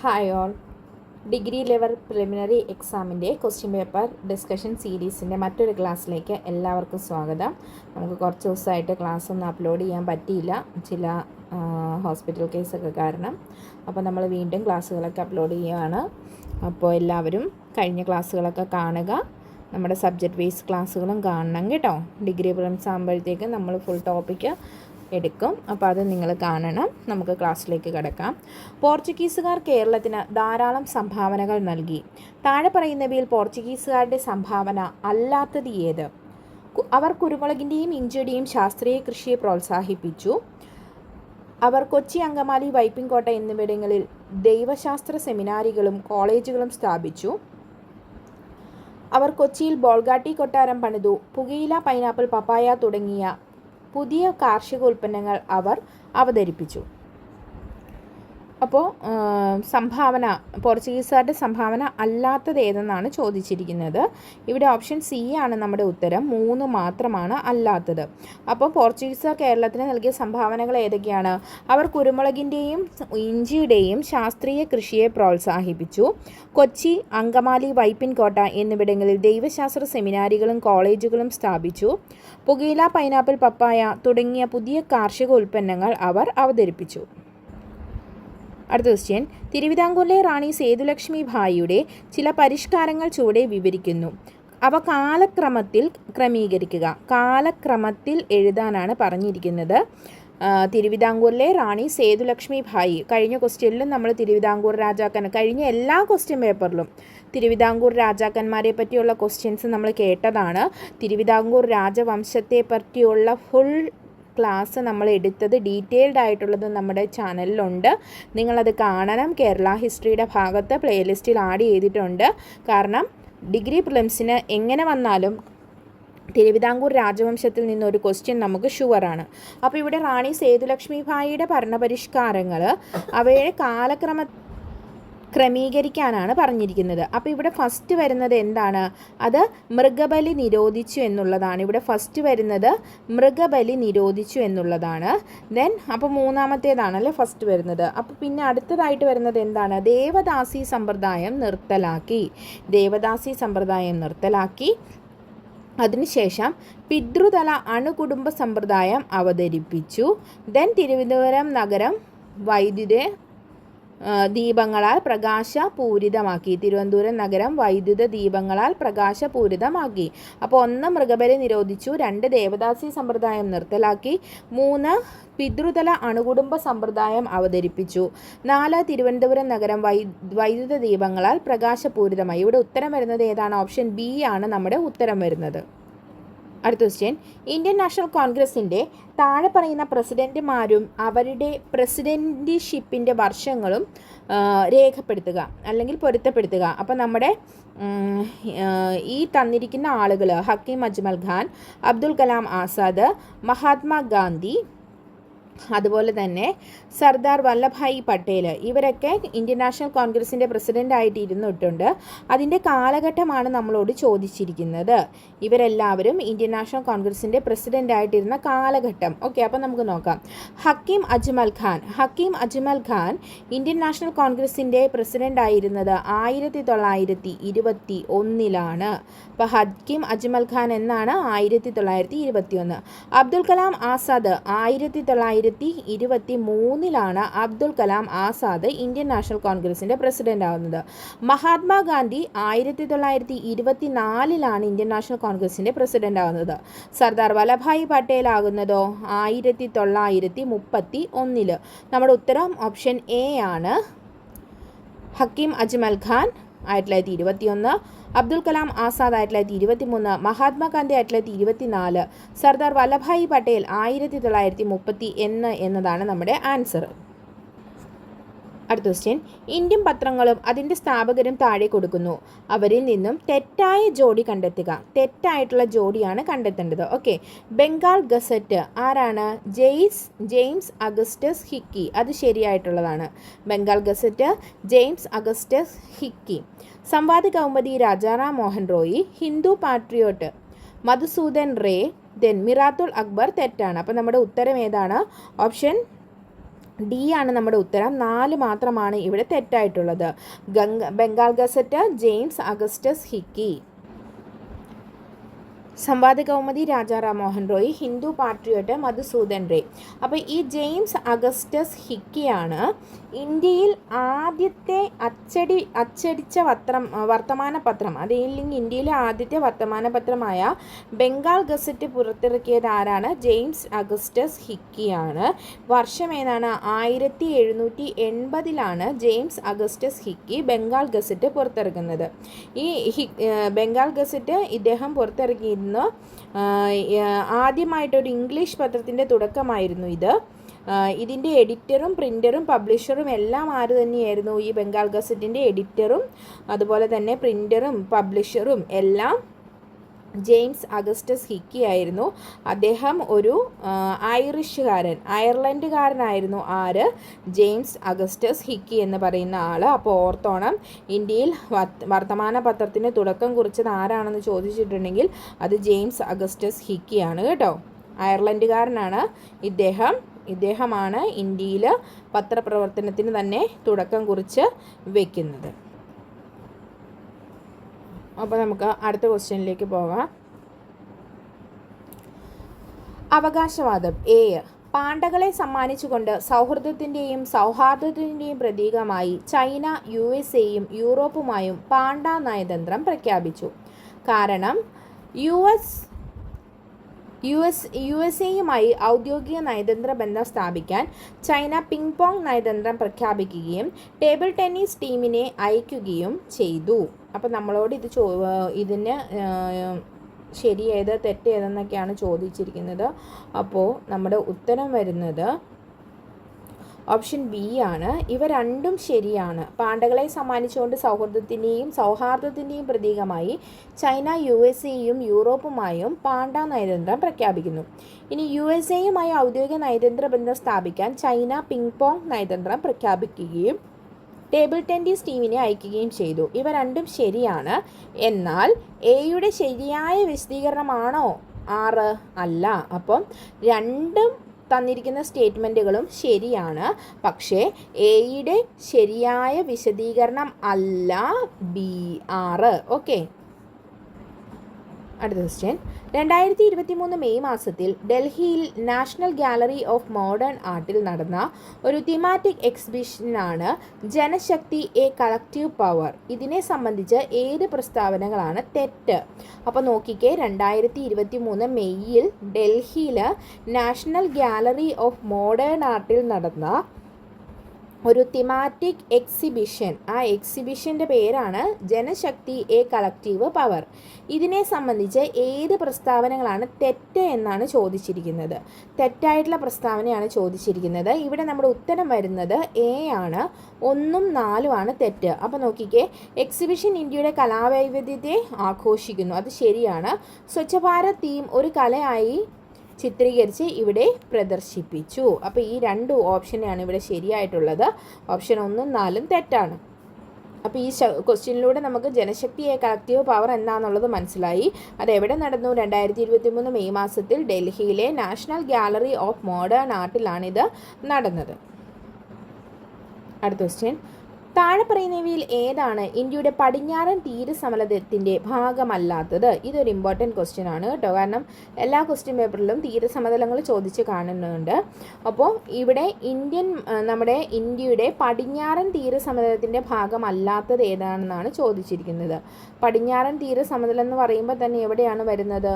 Hi all. Degree level preliminary എക്സാമിൻ്റെ question paper discussion സീരീസിൻ്റെ മറ്റൊരു ക്ലാസ്സിലേക്ക് എല്ലാവർക്കും സ്വാഗതം. നമുക്ക് കുറച്ച് ദിവസമായിട്ട് ക്ലാസ് ഒന്നും അപ്ലോഡ് ചെയ്യാൻ പറ്റിയില്ല, ചില ഹോസ്പിറ്റൽ കേസൊക്കെ കാരണം. അപ്പോൾ നമ്മൾ വീണ്ടും ക്ലാസ്സുകളൊക്കെ അപ്ലോഡ് ചെയ്യുകയാണ്. അപ്പോൾ എല്ലാവരും കഴിഞ്ഞ ക്ലാസ്സുകളൊക്കെ കാണുക, നമ്മുടെ സബ്ജക്റ്റ് ബേസ് ക്ലാസ്സുകളും കാണണം കേട്ടോ. ഡിഗ്രി പ്രിലിംസ് ആകുമ്പോഴത്തേക്കും നമ്മൾ ഫുൾ ടോപ്പിക്ക് എടുക്കും, അപ്പോൾ അത് നിങ്ങൾ കാണണം. നമുക്ക് ക്ലാസ്സിലേക്ക് കിടക്കാം. പോർച്ചുഗീസുകാർ കേരളത്തിന് ധാരാളം സംഭാവനകൾ നൽകി. താഴെ പറയുന്നവയിൽ പോർച്ചുഗീസുകാരുടെ സംഭാവന അല്ലാത്തത് ഏത്? അവർ കുരുമുളകിൻ്റെയും ഇഞ്ചിയുടെയും ശാസ്ത്രീയ കൃഷിയെ പ്രോത്സാഹിപ്പിച്ചു. അവർ കൊച്ചി, അങ്കമാലി, വൈപ്പിൻകോട്ട എന്നിവിടങ്ങളിൽ ദൈവശാസ്ത്ര സെമിനാരികളും കോളേജുകളും സ്ഥാപിച്ചു. അവർ കൊച്ചിയിൽ ബോൾഗാട്ടി കൊട്ടാരം പണിതു. പുകയില, പൈനാപ്പിൾ, പപ്പായ തുടങ്ങിയ പുതിയ കാർഷിക ഉൽപ്പന്നങ്ങൾ അവർ അവതരിപ്പിച്ചു. അപ്പോൾ സംഭാവന, പോർച്ചുഗീസുകാരുടെ സംഭാവന അല്ലാത്തത് ഏതെന്നാണ് ചോദിച്ചിരിക്കുന്നത്. ഇവിടെ ഓപ്ഷൻ സി ആണ് നമ്മുടെ ഉത്തരം. 3 മാത്രമാണ് അല്ലാത്തത്. അപ്പോൾ പോർച്ചുഗീസുകാർ കേരളത്തിന് നൽകിയ സംഭാവനകൾ ഏതൊക്കെയാണ്? അവർ കുരുമുളകിൻ്റെയും ഇഞ്ചിയുടെയും ശാസ്ത്രീയ കൃഷിയെ പ്രോത്സാഹിപ്പിച്ചു. കൊച്ചി, അങ്കമാലി, വൈപ്പിൻകോട്ട എന്നിവിടങ്ങളിൽ ദൈവശാസ്ത്ര സെമിനാരികളും കോളേജുകളും സ്ഥാപിച്ചു. പുകയില, പൈനാപ്പിൾ, പപ്പായ തുടങ്ങിയ പുതിയ കാർഷിക ഉൽപ്പന്നങ്ങൾ അവർ അവതരിപ്പിച്ചു. അടുത്ത ക്വസ്റ്റ്യൻ. തിരുവിതാംകൂറിലെ റാണി സേതുലക്ഷ്മി ഭായിയുടെ ചില പരിഷ്കാരങ്ങൾ ചുവടെ വിവരിക്കുന്നു. അവ കാലക്രമത്തിൽ ക്രമീകരിക്കുക. കാലക്രമത്തിൽ എഴുതാനാണ് പറഞ്ഞിരിക്കുന്നത്. തിരുവിതാംകൂറിലെ റാണി സേതുലക്ഷ്മി ഭായി, കഴിഞ്ഞ ക്വസ്റ്റ്യനിലും നമ്മൾ തിരുവിതാംകൂർ രാജാക്കൻ, കഴിഞ്ഞ എല്ലാ ക്വസ്റ്റ്യൻ പേപ്പറിലും തിരുവിതാംകൂർ രാജാക്കന്മാരെ പറ്റിയുള്ള ക്വസ്റ്റ്യൻസ് നമ്മൾ കേട്ടതാണ്. തിരുവിതാംകൂർ രാജവംശത്തെ പറ്റിയുള്ള ഫുൾ ക്ലാസ് നമ്മൾ എടുത്തത് ഡീറ്റെയിൽഡ് ആയിട്ടുള്ളത് നമ്മുടെ ചാനലിലുണ്ട്. നിങ്ങളത് കാണണം. കേരള ഹിസ്റ്ററിയുടെ ഭാഗത്ത് പ്ലേലിസ്റ്റിൽ ആഡ് ചെയ്തിട്ടുണ്ട്. കാരണം ഡിഗ്രി പ്രിലിംസിന് എങ്ങനെ വന്നാലും തിരുവിതാംകൂർ രാജവംശത്തിൽ നിന്നൊരു ക്വസ്റ്റ്യൻ നമുക്ക് ഷുവറാണ്. അപ്പോൾ ഇവിടെ റാണി സേതുലക്ഷ്മി ഭായിയുടെ ഭരണപരിഷ്കാരങ്ങൾ അവയെ ക്രമീകരിക്കാനാണ് പറഞ്ഞിരിക്കുന്നത്. അപ്പോൾ ഇവിടെ ഫസ്റ്റ് വരുന്നത് എന്താണ്? അത് മൃഗബലി നിരോധിച്ചു എന്നുള്ളതാണ്. ഇവിടെ ഫസ്റ്റ് വരുന്നത് മൃഗബലി നിരോധിച്ചു എന്നുള്ളതാണ്. ദെൻ അപ്പോൾ മൂന്നാമത്തേതാണല്ലേ ഫസ്റ്റ് വരുന്നത്. അപ്പോൾ പിന്നെ അടുത്തതായിട്ട് വരുന്നത് എന്താണ്? ദേവദാസി സമ്പ്രദായം നിർത്തലാക്കി. ദേവദാസി സമ്പ്രദായം നിർത്തലാക്കി. അതിനുശേഷം പിതൃതല അണുകുടുംബ സമ്പ്രദായം അവതരിപ്പിച്ചു. ദെൻ തിരുവനന്തപുരം നഗരം വൈദ്യുത ദീപങ്ങളാൽ പ്രകാശപൂരിതമാക്കി. തിരുവനന്തപുരം നഗരം വൈദ്യുത ദീപങ്ങളാൽ പ്രകാശപൂരിതമാക്കി. അപ്പോൾ 1 മൃഗബലി നിരോധിച്ചു, 2 ദേവദാസി സമ്പ്രദായം നിർത്തലാക്കി, 3 പിതൃതല അണുകുടുംബ സമ്പ്രദായം അവതരിപ്പിച്ചു, 4 തിരുവനന്തപുരം നഗരം വൈദ്യുത ദീപങ്ങളാൽ പ്രകാശപൂരിതമായി. ഇവിടെ ഉത്തരം വരുന്നത് ഏതാണ്? ഓപ്ഷൻ ബി ആണ് നമ്മുടെ ഉത്തരം വരുന്നത്. അടുത്ത ക്വസ്റ്റ്യൻ. ഇന്ത്യൻ നാഷണൽ കോൺഗ്രസിൻ്റെ താഴെ പറയുന്ന പ്രസിഡൻറ്റുമാരും അവരുടെ പ്രസിഡൻറ്റിഷിപ്പിൻ്റെ വർഷങ്ങളും രേഖപ്പെടുത്തുക അല്ലെങ്കിൽ പൊരുത്തപ്പെടുത്തുക. അപ്പോൾ നമ്മുടെ ഈ തന്നിരിക്കുന്ന ആളുകൾ ഹക്കീം അജ്മൽ ഖാൻ, അബ്ദുൽ കലാം ആസാദ്, മഹാത്മാഗാന്ധി, അതുപോലെ തന്നെ സർദാർ വല്ലഭായ് പട്ടേൽ, ഇവരൊക്കെ ഇന്ത്യൻ നാഷണൽ കോൺഗ്രസിൻ്റെ പ്രസിഡൻ്റായിട്ട് ഇരുന്നിട്ടുണ്ട്. അതിൻ്റെ കാലഘട്ടമാണ് നമ്മളോട് ചോദിച്ചിരിക്കുന്നത്. ഇവരെല്ലാവരും ഇന്ത്യൻ നാഷണൽ കോൺഗ്രസിൻ്റെ പ്രസിഡൻ്റായിട്ടിരുന്ന കാലഘട്ടം. ഓക്കെ, അപ്പോൾ നമുക്ക് നോക്കാം. ഹക്കീം അജ്മൽ ഖാൻ ഇന്ത്യൻ നാഷണൽ കോൺഗ്രസിൻ്റെ പ്രസിഡൻ്റായിരുന്നത് 1921 അപ്പോൾ ഹക്കീം അജ്മൽ ഖാൻ എന്നാണ് 1921. അബ്ദുൽ കലാം ആസാദ് 1923 അബ്ദുൽ കലാം ആസാദ് ഇന്ത്യൻ നാഷണൽ കോൺഗ്രസിൻ്റെ പ്രസിഡൻ്റ് ആവുന്നത്. മഹാത്മാഗാന്ധി 1924 ഇന്ത്യൻ നാഷണൽ കോൺഗ്രസിൻ്റെ പ്രസിഡൻ്റ് ആവുന്നത്. സർദാർ വല്ലഭായ് പട്ടേൽ ആകുന്നതോ 1931. നമ്മുടെ ഉത്തരം ഓപ്ഷൻ എ ആണ്. ഹക്കീം അജ്മൽ ഖാൻ 1921, അബ്ദുൽ കലാം ആസാദ് 1923, മഹാത്മാഗാന്ധി 1924, സർദാർ വല്ലഭായ് പട്ടേൽ 1930 എന്നതാണ് നമ്മുടെ ആൻസർ. അടുത്ത ക്വസ്റ്റ്യൻ. ഇന്ത്യൻ പത്രങ്ങളും അതിൻ്റെ സ്ഥാപകരും താഴെ കൊടുക്കുന്നു. അവരിൽ നിന്നും തെറ്റായ ജോഡി കണ്ടെത്തുക. തെറ്റായിട്ടുള്ള ജോഡിയാണ് കണ്ടെത്തേണ്ടത്. ഓക്കെ, ബംഗാൾ ഗസറ്റ് ആരാണ്? James Augustus Hicky. അത് ശരിയായിട്ടുള്ളതാണ്. Bengal Gazette James Augustus Hicky. Sambad Kaumudi Rajaram Mohan Roy. Hindu Patriot Madhusudan Ray. Then Miratul Akbar തെറ്റാണ്. അപ്പോൾ നമ്മുടെ ഉത്തരം ഏതാണ്? ഓപ്ഷൻ ഡി ആണ് നമ്മുടെ ഉത്തരം. 4 മാത്രമാണ് ഇവിടെ തെറ്റായിട്ടുള്ളത്. Bengal Gazette James Augustus Hicky. Sambad Kaumudi Raja Ram Mohan Roy. Hindu Patriot Madhusudan Ray. അപ്പോൾ ഈ ജെയിംസ് അഗസ്റ്റസ് ഹിക്കിയാണ് ഇന്ത്യയിൽ ആദ്യത്തെ അച്ചടിച്ച വർത്തമാന പത്രം, അതല്ലെങ്കിൽ ഇന്ത്യയിലെ ആദ്യത്തെ വർത്തമാന പത്രമായ ബംഗാൾ ഗസറ്റ് പുറത്തിറക്കിയത് ആരാണ്? ജെയിംസ് അഗസ്റ്റസ് ഹിക്കിയാണ്. വർഷം ഏതാണ്? 1780 James Augustus Hicky Bengal Gazette പുറത്തിറക്കുന്നത്. ഈ ബംഗാൾ ഗസറ്റ് ഇദ്ദേഹം പുറത്തിറക്കിയിരുന്ന ആദ്യമായിട്ടൊരു ഇംഗ്ലീഷ് പത്രത്തിൻ്റെ തുടക്കമായിരുന്നു ഇത്. ഇതിൻ്റെ എഡിറ്ററും പ്രിൻ്ററും പബ്ലിഷറും എല്ലാം ആര് തന്നെയായിരുന്നു? ഈ ബംഗാൾ ഗസറ്റിൻ്റെ എഡിറ്ററും അതുപോലെ തന്നെ പ്രിൻ്ററും പബ്ലിഷറും എല്ലാം ജെയിംസ് അഗസ്റ്റസ് ഹിക്കി ആയിരുന്നു. അദ്ദേഹം ഒരു അയർലൻഡുകാരനായിരുന്നു. ആര്? ജെയിംസ് അഗസ്റ്റസ് ഹിക്കി എന്ന് പറയുന്ന ആൾ. അപ്പോൾ ഓർത്തോണം, ഇന്ത്യയിൽ വർത്തമാന പത്രത്തിന് തുടക്കം കുറിച്ചത് ആരാണെന്ന് ചോദിച്ചിട്ടുണ്ടെങ്കിൽ അത് ജെയിംസ് അഗസ്റ്റസ് ഹിക്കിയാണ് കേട്ടോ. അയർലൻഡുകാരനാണ് ഇദ്ദേഹമാണ് ഇന്ത്യയിൽ പത്രപ്രവർത്തനത്തിന് തന്നെ തുടക്കം കുറിച്ച് വയ്ക്കുന്നത്. അപ്പോൾ നമുക്ക് അടുത്ത ക്വസ്റ്റ്യനിലേക്ക് പോകാം. അവകാശവാദം. എ. പാണ്ഡകളെ സമ്മാനിച്ചുകൊണ്ട് സൗഹൃദത്തിൻ്റെയും സൗഹാർദ്ദത്തിൻ്റെയും പ്രതീകമായി ചൈന USA-യും യൂറോപ്പുമായും പാണ്ഡ നയതന്ത്രം പ്രഖ്യാപിച്ചു. കാരണം USA-യുമായി ഔദ്യോഗിക നയതന്ത്ര ബന്ധം സ്ഥാപിക്കാൻ ചൈന പിങ് പോങ് നയതന്ത്രം പ്രഖ്യാപിക്കുകയും ടേബിൾ ടെന്നീസ് ടീമിനെ അയക്കുകയും ചെയ്തു. അപ്പോൾ നമ്മളോട് ഇതിന് ശരിയേത് തെറ്റേതെന്നൊക്കെയാണ് ചോദിച്ചിരിക്കുന്നത്. അപ്പോൾ നമ്മുടെ ഉത്തരം വരുന്നത് ഓപ്ഷൻ ബി ആണ്. ഇവ രണ്ടും ശരിയാണ്. പാണ്ഡകളെ സമ്മാനിച്ചുകൊണ്ട് സൗഹൃദത്തിൻ്റെയും സൗഹാർദ്ദത്തിൻ്റെയും പ്രതീകമായി ചൈന USA-യും യൂറോപ്പുമായും പാണ്ഡ നയതന്ത്രം പ്രഖ്യാപിക്കുന്നു. ഇനി USA-യുമായി ഔദ്യോഗിക നയതന്ത്ര ബന്ധം സ്ഥാപിക്കാൻ ചൈന പിങ് പോങ് നയതന്ത്രം പ്രഖ്യാപിക്കുകയും ടേബിൾ ടെന്നീസ് ടീമിനെ അയക്കുകയും ചെയ്തു. ഇവ രണ്ടും ശരിയാണ്. എന്നാൽ എയുടെ ശരിയായ വിശദീകരണമാണോ 6? അല്ല. അപ്പം രണ്ടും തന്നിരിക്കുന്ന സ്റ്റേറ്റ്മെൻറ്റുകളും ശരിയാണ്. പക്ഷേ എയുടെ ശരിയായ വിശദീകരണം അല്ല ബി 6. ഓക്കെ. അടുത്ത ക്വസ്റ്റ്യൻ. 2023 മെയ് മാസത്തിൽ ഡൽഹിയിൽ നാഷണൽ ഗാലറി ഓഫ് മോഡേൺ ആർട്ടിൽ നടന്ന ഒരു തീമാറ്റിക് എക്സിബിഷനാണ് ജനശക്തി എ കളക്റ്റീവ് പവർ. ഇതിനെ സംബന്ധിച്ച് ഏത് പ്രസ്താവനകളാണ് തെറ്റ്? അപ്പോൾ നോക്കിക്കേ, 2023 മെയ്യിൽ ഡൽഹിയിൽ നാഷണൽ ഗാലറി ഓഫ് മോഡേൺ ആർട്ടിൽ നടന്ന ഒരു തിമാറ്റിക് എക്സിബിഷൻ. ആ എക്സിബിഷൻ്റെ പേരാണ് ജനശക്തി എ കളക്റ്റീവ് പവർ. ഇതിനെ സംബന്ധിച്ച് ഏത് പ്രസ്താവനകളാണ് തെറ്റ് എന്നാണ് ചോദിച്ചിരിക്കുന്നത്. തെറ്റായിട്ടുള്ള പ്രസ്താവനയാണ് ചോദിച്ചിരിക്കുന്നത്. ഇവിടെ നമ്മുടെ ഉത്തരം വരുന്നത് എ ആണ്. 1ഉം 4ഉമാണ് തെറ്റ്. അപ്പോൾ നോക്കിക്കേ, എക്സിബിഷൻ ഇന്ത്യയുടെ കലാവൈവിധ്യത്തെ ആഘോഷിക്കുന്നു. അത് ശരിയാണ്. സ്വച്ഛ ഭാരത് തീം ഒരു കലയായി ചിത്രീകരിച്ച് ഇവിടെ പ്രദർശിപ്പിച്ചു. അപ്പോൾ ഈ 2 ഓപ്ഷനാണ് ഇവിടെ ശരിയായിട്ടുള്ളത്. ഓപ്ഷൻ 1ഉം 4ഉം തെറ്റാണ്. അപ്പോൾ ഈ ക്വസ്റ്റ്യനിലൂടെ നമുക്ക് ജനശക്തിയെ കളക്റ്റീവ് പവർ എന്താണെന്നുള്ളത് മനസ്സിലായി. അതെവിടെ നടന്നു? 2023 മെയ് മാസത്തിൽ ഡൽഹിയിലെ നാഷണൽ ഗാലറി ഓഫ് മോഡേൺ ആർട്ടിലാണിത് നടന്നത്. അടുത്ത ക്വസ്റ്റ്യൻ. താഴെ പറയുന്നവയിൽ ഏതാണ് ഇന്ത്യയുടെ പടിഞ്ഞാറൻ തീരസമതലത്തിൻ്റെ ഭാഗമല്ലാത്തത്? ഇതൊരു ഇമ്പോർട്ടൻറ്റ് ക്വസ്റ്റ്യൻ ആണ് കേട്ടോ. കാരണം എല്ലാ ക്വസ്റ്റ്യൻ പേപ്പറിലും തീരസമതലങ്ങൾ ചോദിച്ച് കാണുന്നുണ്ട്. അപ്പോൾ ഇവിടെ നമ്മുടെ ഇന്ത്യയുടെ പടിഞ്ഞാറൻ തീരസമതലത്തിൻ്റെ ഭാഗമല്ലാത്തത് ഏതാണെന്നാണ് ചോദിച്ചിരിക്കുന്നത്. പടിഞ്ഞാറൻ തീരസമതലം എന്ന് പറയുമ്പോൾ തന്നെ എവിടെയാണ് വരുന്നത്?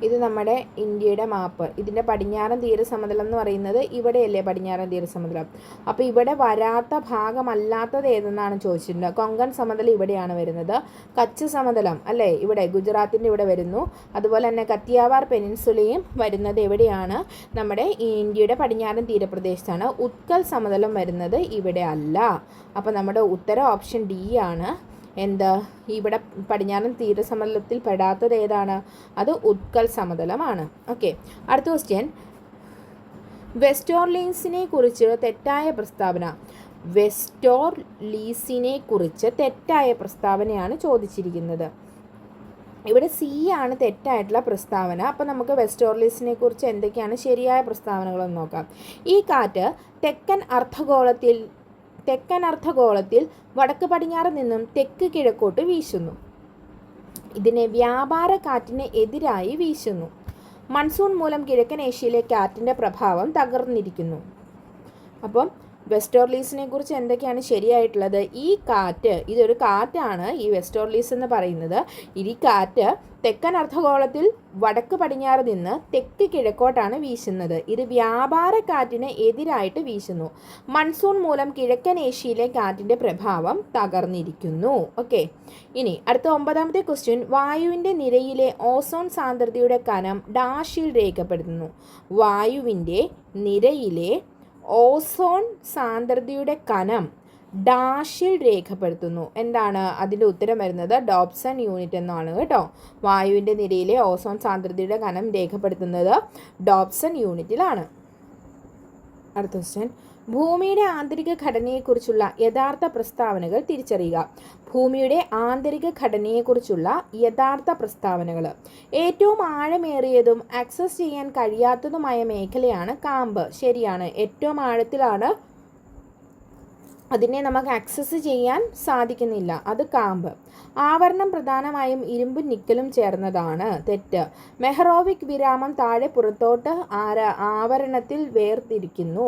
ഇത് നമ്മുടെ ഇന്ത്യയുടെ മാപ്പ്. ഇതിൻ്റെ പടിഞ്ഞാറൻ തീരസമതലം എന്ന് പറയുന്നത് ഇവിടെയല്ലേ പടിഞ്ഞാറൻ തീരസമതലം. അപ്പോൾ ഇവിടെ വരാത്ത ഭാഗമല്ലാത്തത് ഏതെന്നാണ് ചോദിച്ചിട്ടുണ്ട്. കൊങ്കൺ സമതലം ഇവിടെയാണ് വരുന്നത്. കച്ച് സമതലം അല്ലേ, ഇവിടെ ഗുജറാത്തിൻ്റെ ഇവിടെ വരുന്നു. അതുപോലെ തന്നെ കത്തിയാവാർ പെനിൻസുലയും വരുന്നത് എവിടെയാണ്? നമ്മുടെ ഇന്ത്യയുടെ പടിഞ്ഞാറൻ തീരപ്രദേശത്താണ്. ഉത്കൽ സമതലം വരുന്നത് ഇവിടെ അല്ല. അപ്പോൾ നമ്മുടെ ഉത്തരം ഓപ്ഷൻ ഡി ആണ്. ഇവിടെ പടിഞ്ഞാറൻ തീരസമതലത്തിൽ പെടാത്തത് ഏതാണ്? അത് ഉത്കൽ സമതലമാണ്. ഓക്കെ. അടുത്ത ക്വസ്റ്റ്യൻ. വെസ്റ്റോർലീസിനെ കുറിച്ച് തെറ്റായ പ്രസ്താവന. വെസ്റ്റോർലീസിനെ കുറിച്ച് തെറ്റായ പ്രസ്താവനയാണ് ചോദിച്ചിരിക്കുന്നത്. ഇവിടെ സി ആണ് തെറ്റായിട്ടുള്ള പ്രസ്താവന. അപ്പോൾ നമുക്ക് വെസ്റ്റോർലിസിനെ കുറിച്ച് എന്തൊക്കെയാണ് ശരിയായ പ്രസ്താവനകളെന്ന് നോക്കാം. ഈ കാറ്റ് തെക്കൻ അർദ്ധഗോളത്തിൽ വടക്ക് പടിഞ്ഞാറ് നിന്നും തെക്ക് കിഴക്കോട്ട് വീശുന്നു. ഇതിനെ വ്യാപാര കാറ്റിന് എതിരായി വീശുന്നു. മൺസൂൺ മൂലം കിഴക്കൻ ഏഷ്യയിലെ കാറ്റിൻ്റെ പ്രഭാവം തകർന്നിരിക്കുന്നു. അപ്പം വെസ്റ്റോർലീസിനെ കുറിച്ച് എന്തൊക്കെയാണ് ശരിയായിട്ടുള്ളത്? ഈ കാറ്റ്, ഇതൊരു കാറ്റാണ് ഈ വെസ്റ്റോർലീസ് എന്ന് പറയുന്നത്. ഈ കാറ്റ് തെക്കൻ അർദ്ധഗോളത്തിൽ വടക്ക് പടിഞ്ഞാറ് നിന്ന് തെക്ക് കിഴക്കോട്ടാണ് വീശുന്നത്. ഇത് വ്യാപാര കാറ്റിന് എതിരായിട്ട് വീശുന്നു. മൺസൂൺ മൂലം കിഴക്കൻ ഏഷ്യയിലെ കാറ്റിൻ്റെ പ്രഭാവം തകർന്നിരിക്കുന്നു. ഓക്കെ, ഇനി അടുത്ത 9ാമത്തെ ക്വസ്റ്റ്യൻ. വായുവിൻ്റെ നിരയിലെ ഓസോൺ സാന്ദ്രതയുടെ കനം ഡാഷിൽ രേഖപ്പെടുത്തുന്നു. വായുവിൻ്റെ നിരയിലെ ഓസോൺ സാന്ദ്രതയുടെ കനം ഡാഷിൽ രേഖപ്പെടുത്തുന്നു. എന്താണ് അതിൻ്റെ ഉത്തരം വരുന്നത്? ഡോപ്സൺ യൂണിറ്റ് എന്നാണ് കേട്ടോ. വായുവിൻ്റെ നിരയിലെ ഓസോൺ സാന്ദ്രതയുടെ കനം രേഖപ്പെടുത്തുന്നത് ഡോപ്സൺ യൂണിറ്റിലാണ്. അടുത്ത ക്വസ്റ്റ്യൻ. ഭൂമിയുടെ ആന്തരിക ഘടനയെക്കുറിച്ചുള്ള യഥാർത്ഥ പ്രസ്താവനകൾ തിരിച്ചറിയുക. ഭൂമിയുടെ ആന്തരിക ഘടനയെക്കുറിച്ചുള്ള യഥാർത്ഥ പ്രസ്താവനകൾ. ഏറ്റവും ആഴമേറിയതും ആക്സസ് ചെയ്യാൻ കഴിയാത്തതുമായ മേഖലയാണ് കാമ്പ്. ശരിയാണ്, ഏറ്റവും ആഴത്തിലാണ്, അതിനെ നമുക്ക് ആക്സസ് ചെയ്യാൻ സാധിക്കുന്നില്ല, അത് കാമ്പ്. ആവരണം പ്രധാനമായും ഇരുമ്പും നിക്കലും ചേർന്നതാണ്. തെറ്റ്. മെഹ്റോവിക് വിരാമം താഴെ പുറത്തോട്ട് ആവരണത്തിൽ വേർതിരിക്കുന്നു.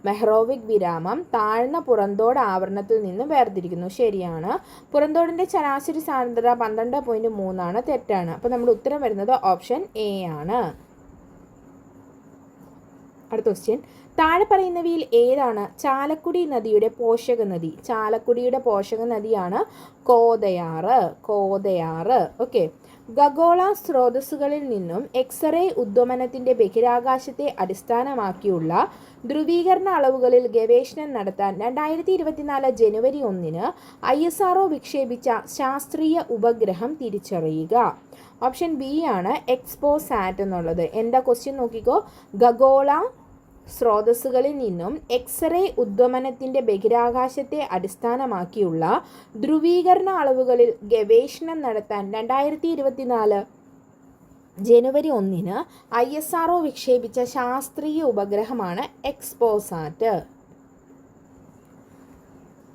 മെഹ്റോവിക് വിരാമം താഴ്ന്ന പുറന്തോട് ആവരണത്തിൽ നിന്ന് വേർതിരിക്കുന്നു. ശരിയാണ്. പുറന്തോടിൻ്റെ ശരാശരി സാന്ദ്രത 12.3 ആണ്. തെറ്റാണ്. അപ്പോൾ നമ്മുടെ ഉത്തരം വരുന്നത് ഓപ്ഷൻ എ ആണ്. അടുത്ത ക്വസ്റ്റ്യൻ. താഴെ പറയുന്നവയിൽ ഏതാണ് ചാലക്കുടി നദിയുടെ പോഷക നദി? ചാലക്കുടിയുടെ പോഷക നദിയാണ് കോതയാറ്. ഓക്കെ. ഖഗോള സ്രോതസ്സുകളിൽ നിന്നും എക്സ്റേ ഉദ്വമനത്തിൻ്റെ ബഹിരാകാശത്തെ അടിസ്ഥാനമാക്കിയുള്ള ധ്രുവീകരണ അളവുകളിൽ ഗവേഷണം നടത്താൻ 2024 ജനുവരി 1 ISRO വിക്ഷേപിച്ച ശാസ്ത്രീയ ഉപഗ്രഹം തിരിച്ചറിയുക. ഓപ്ഷൻ ബി ആണ് എക്സ്പോസാറ്റ് എന്നുള്ളത്. എന്താ ക്വസ്റ്റ്യൻ നോക്കിക്കോ. ഖഗോള സ്രോതസ്സുകളിൽ നിന്നും എക്സ്റേ ഉദ്വമനത്തിൻ്റെ ബഹിരാകാശത്തെ അടിസ്ഥാനമാക്കിയുള്ള ധ്രുവീകരണ അളവുകളിൽ ഗവേഷണം നടത്താൻ 2024 ജനുവരി 1 ISRO വിക്ഷേപിച്ച ശാസ്ത്രീയ ഉപഗ്രഹമാണ് എക്സ്പോസാറ്റ്.